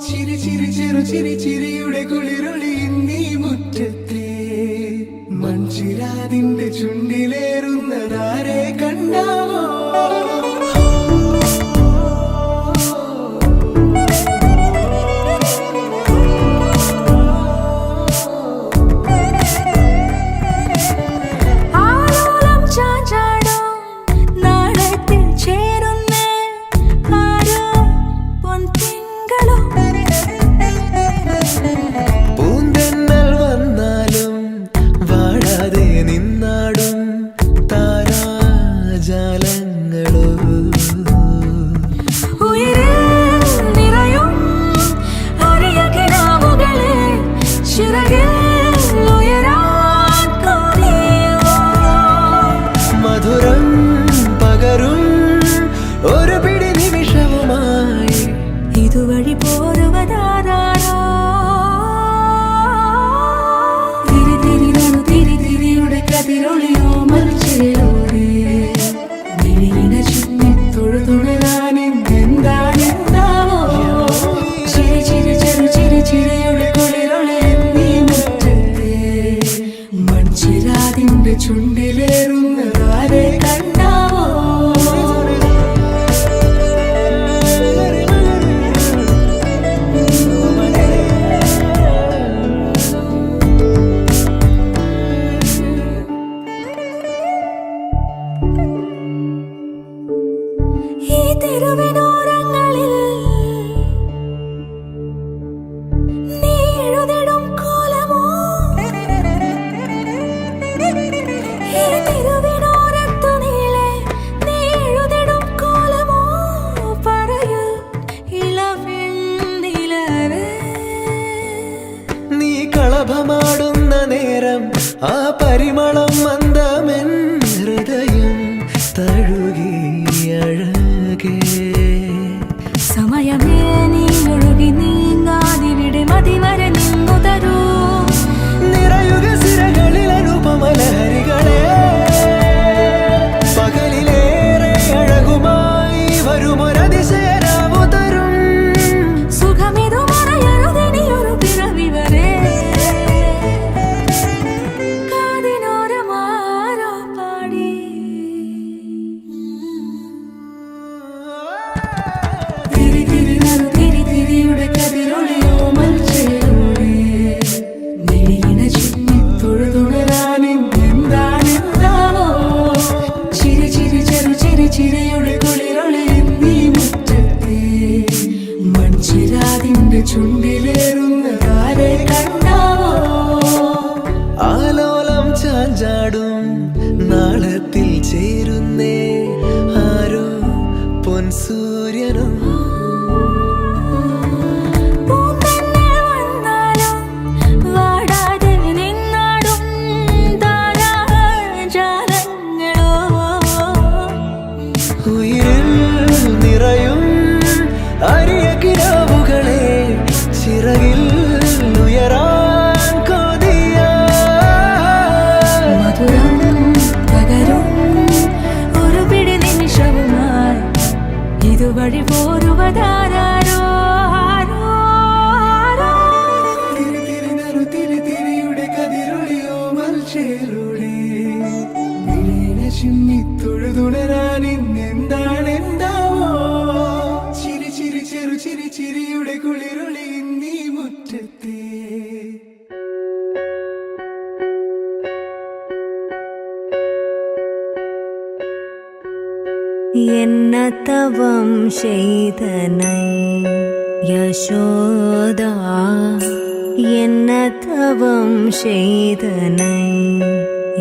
ചിരി ചിരി ചെറു ചിരി ചിരിയുടെ കുളിരൊളി നീ മുറ്റത്തെ മൺചിരാതിന്റെ ചുണ്ടിലേറുന്നതാരെ കണ്ടാവോ ചുണ്ടിലേറുന്നതാരെ കണ്ടാവോ ഈ തെരുവിനോരങ്ങളിൽ നീ എഴുതിടും കോലമോ ഈ തെരുവിനോരത്തു നീളെ നീ എഴുതിടും കോലമോ പറയൂ ഇളവെണ്ണിലവേ നീ കളഭമാടുന്ന നേരം ആ പരിമളം മന്ദമെൻ ഹൃദയം തഴുകി അഴകേ സമയമേ നീ ഒഴുകി നീങ്ങാതിവിടെ മതിവരെ നിന്നു തരൂ നിറയുക സിരകളിൽ അനുപമലഹരികളെ പകലിലേറെ അഴകുമായി വരുമൊരതിശയരാവു തരും സുഖമിതു മറയരുതിനിയൊരു പിറവി വരെ കാതിനോരമാരോ പാടി തിരി തിരി നറു തിരി തിരിയുടെ കതിരൊളിയോ മൽച്ചേരോടെ മിഴിയിണ ചുറ്റി തൊഴുതുണരാൻ എന്താണെന്താവോ ചിരി ചിരി ചെറു ചിരി ചിരിയുടെ കുളിരൊളി നീ മുറ്റത്തെ മൺചിരാതിന്റെ ചുണ്ടിലേറുന്നതാരെ കണ്ടാവോ ആലോലം ചാഞ്ചാടും നാളത്തിൽ ചേരുന്നേ ആരോ പൊൻസൂര്യനും പൂന്തന്നെ വന്നാലും വാടാതെ നിന്നാടും താരാജാലങ്ങളോ ഉയിരിൽ നിറയും അരിയ കിനാവുകളെ ചിറകിൽ ഉയരാൻ കൊതിയ മധുരം പകരും ഒരു പിടി നിമിഷവുമായി ഇതുവഴി പോരുവതാരോ ആരോ ആരോ തിരി തിരി നറു തിരി തിരിയുടെ കതിരൊളിയോ മൽച്ചേരുടെ മിഴിയിണ ചിമ്മി തൊഴുതുണരാൻ ഇന്നെന്താണെന്താവോ ചിരി ചിരി ചെറു ചിരി ചിരിയുടെ കുളിരൊളി നീ മുറ്റത്തെ என்ன தவம் செய்தனை யசோதா என்ன தவம் செய்தனை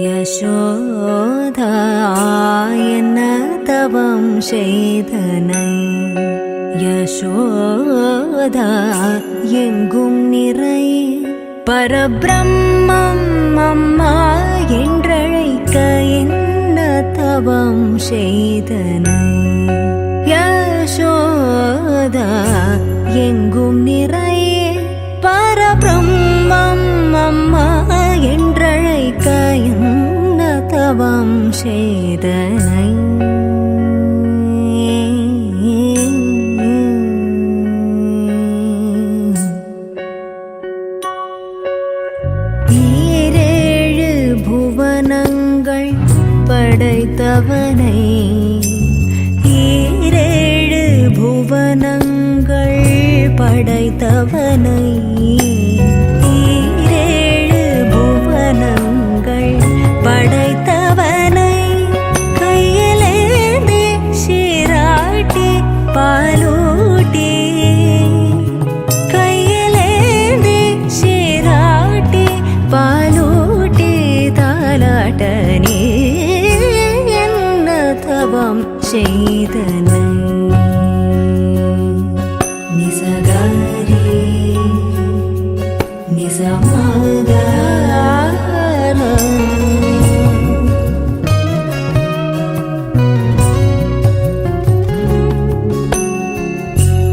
யசோதா என்ன தவம் செய்தனை யசோதா எங்கும் நிறை பரபிரம்மம் அம்மா என்றழைக்க என்ன தவம் செய்தனை யசோதா எங்கும் நிறை பரபிரம்மம் அம்மா என்றழைக்க என்ன தவம் செய்தனை அவனை ஈரேழு புவனங்கள் படைத்தவனை ஈரேழு புவனங்கள் படைத்தவனை கையிலேந்தி சீராட்டி பாலூட்டி கையிலேந்தி சீராட்டி பாலூட்டி தாலாட்ட நீ என்ன தவம் செய்தனை நிசகாரி நிசமாதார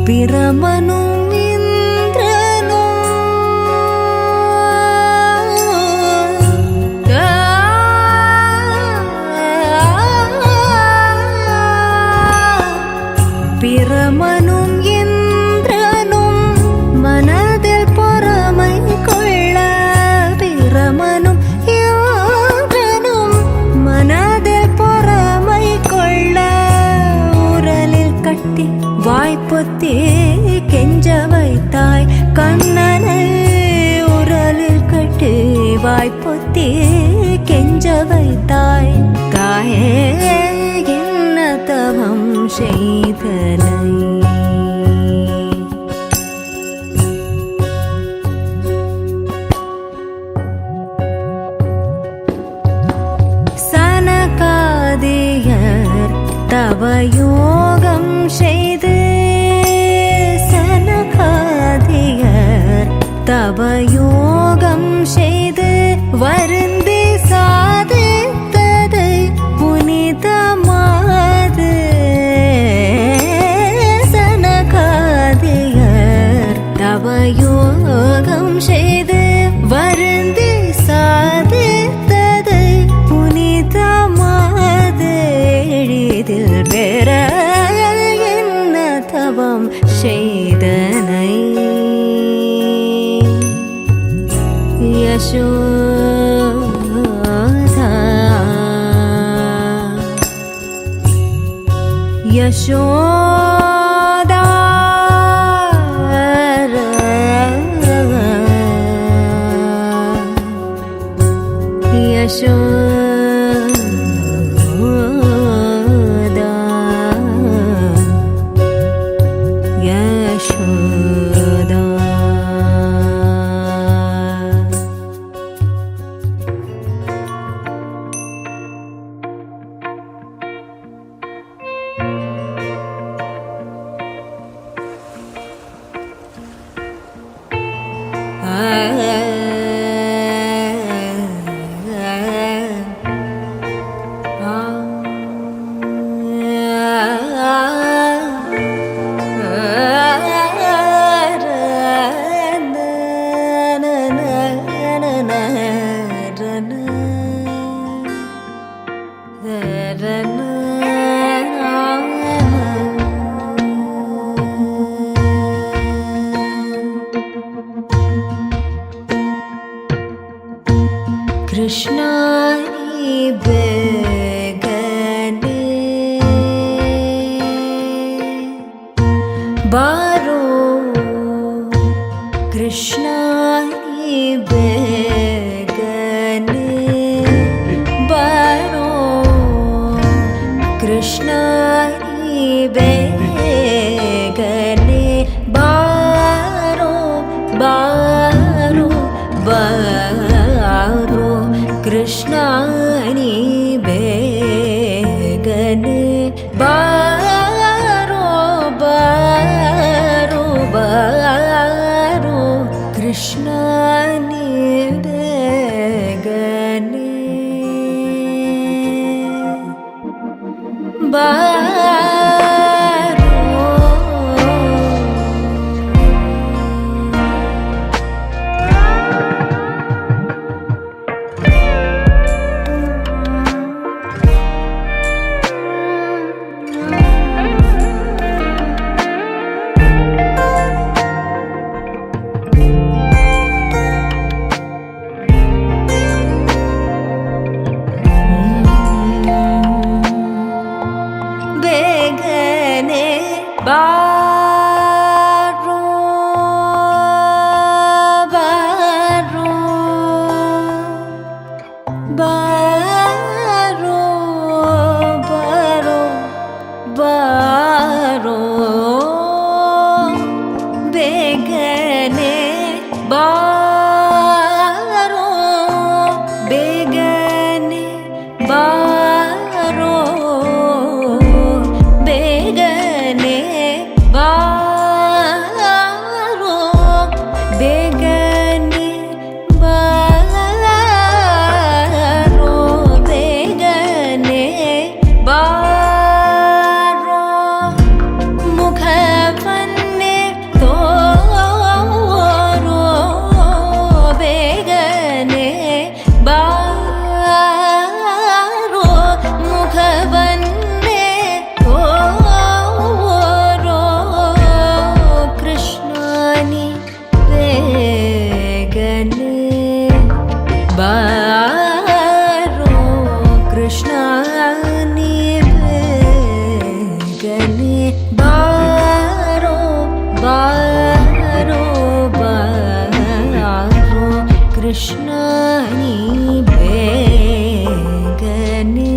பிரமனும் இந்திரனும் பிரமனும் இந்திரனும் மனதில் பொறாமை கொள்ள பிரமனும் இந்திரனும் மனதில் பொறாமை கொள்ள உரலில் கட்டி வாய்ப்புத்தி கெஞ்ச வைத்தாய் கண்ணனை உரலில் கட்டி வாய்ப்புத்தி கெஞ்ச வைத்தாய் தாயே என்ன தவம் செய்தனை சனகாதியர் தவயோகம் செய்து சனகாதியர் தவயோகம் செய்து வருந்தி சாதித்தது புனிதமாது சனகாதியர் தவயோகம் செய்து வருந்தி சாதித்தது புனிதமாது எளிதில் பெற என்ன தவம் செய்தனை யசோதா யசோதா யசோதா யசோதா कृष्णानि बेगने बारो कृष्णानि बेगने बारो कृष्णानि बेगने बारो बारो बारो कृष्णानि बेगने बारो बारो बारो कृष्णानि बेगने ಬಾರೋ ಬಾರೋ ಬಾರೋ ಬಾರೋ ಬಾರೋ ಬೇಗನೆ ಬಾರೋ ಬೇಗನೆ ಬಾರೋ ಬೇಗನೆ ಬಾರೋ ಬೇಗನೆ ಬಾರೋ ಬೇಗನೆ ಬಾರೋ ಮುಖವನ್ನೇ ತೋರೋ ಬೇಗನೆ ಬಾರೋ ಮುಖವನ್ನೇ ತೋರೋ ಕೃಷ್ಣನಿ ಬೇಗನೆ ಬಾರೋ ಕೃಷ್ಣನಿ ಬೇಗನೆ ಬಾರೋ ಬಾರೋ ಬಾರೋ ಕೃಷ್ಣನಿ ಬೇಗನೆ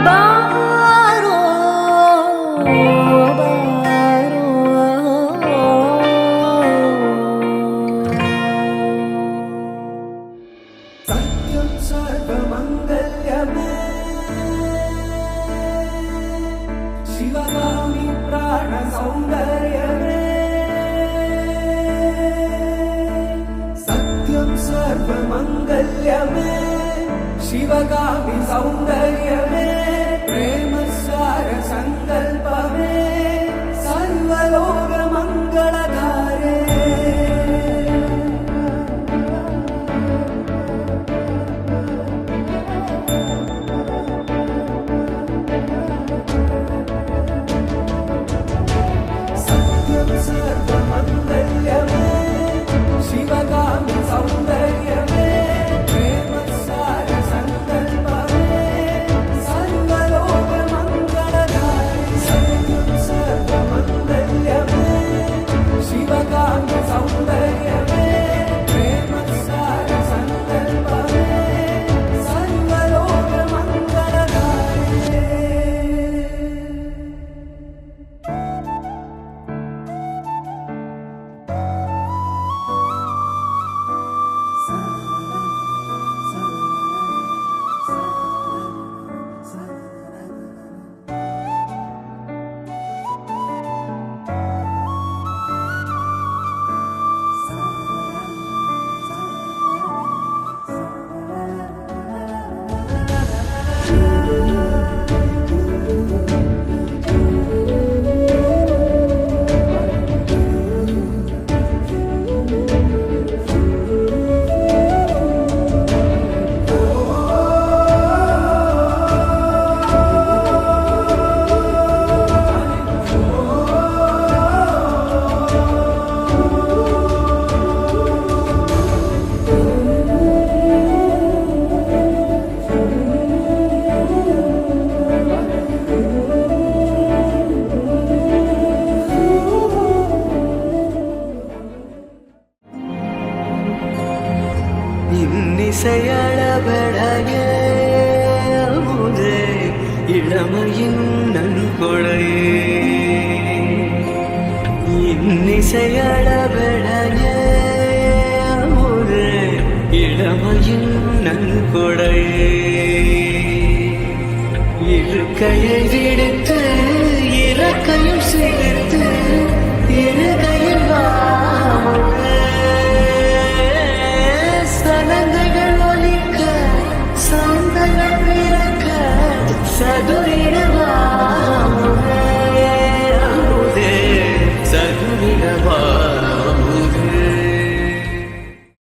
ಬಾರೋ सत्यं सर्वमङ्गल्यमे शिवगामि प्राणसौन्दर्यमे सत्यं सर्वमङ्गल्यमे शिवगामि सौन्दर्यमे प्रेमसार सङ्कल्पमे सर्वलोकमङ्गलधारे सत्यं सर्वमङ्गल्यमे शिवगामि सौन्दर्यमे प्रेमसार सङ्कल्पमे सर्वलोकमङ्गलधारे सत्यं सर्वमङ्गल्यमे शिवगामि सौन्दर्यमे प्रेमसार सङ्कल्पमे सर्वलोकमङ्गलधारे இன்னிசையள பெடகே அமுதே இளமையின் நன்கொடையே இன்னிசையள பெடகே அமுதே இளமையின் நன்கொடையே இருக்கையை விடுத்து இறக்கையும் சேர்த்து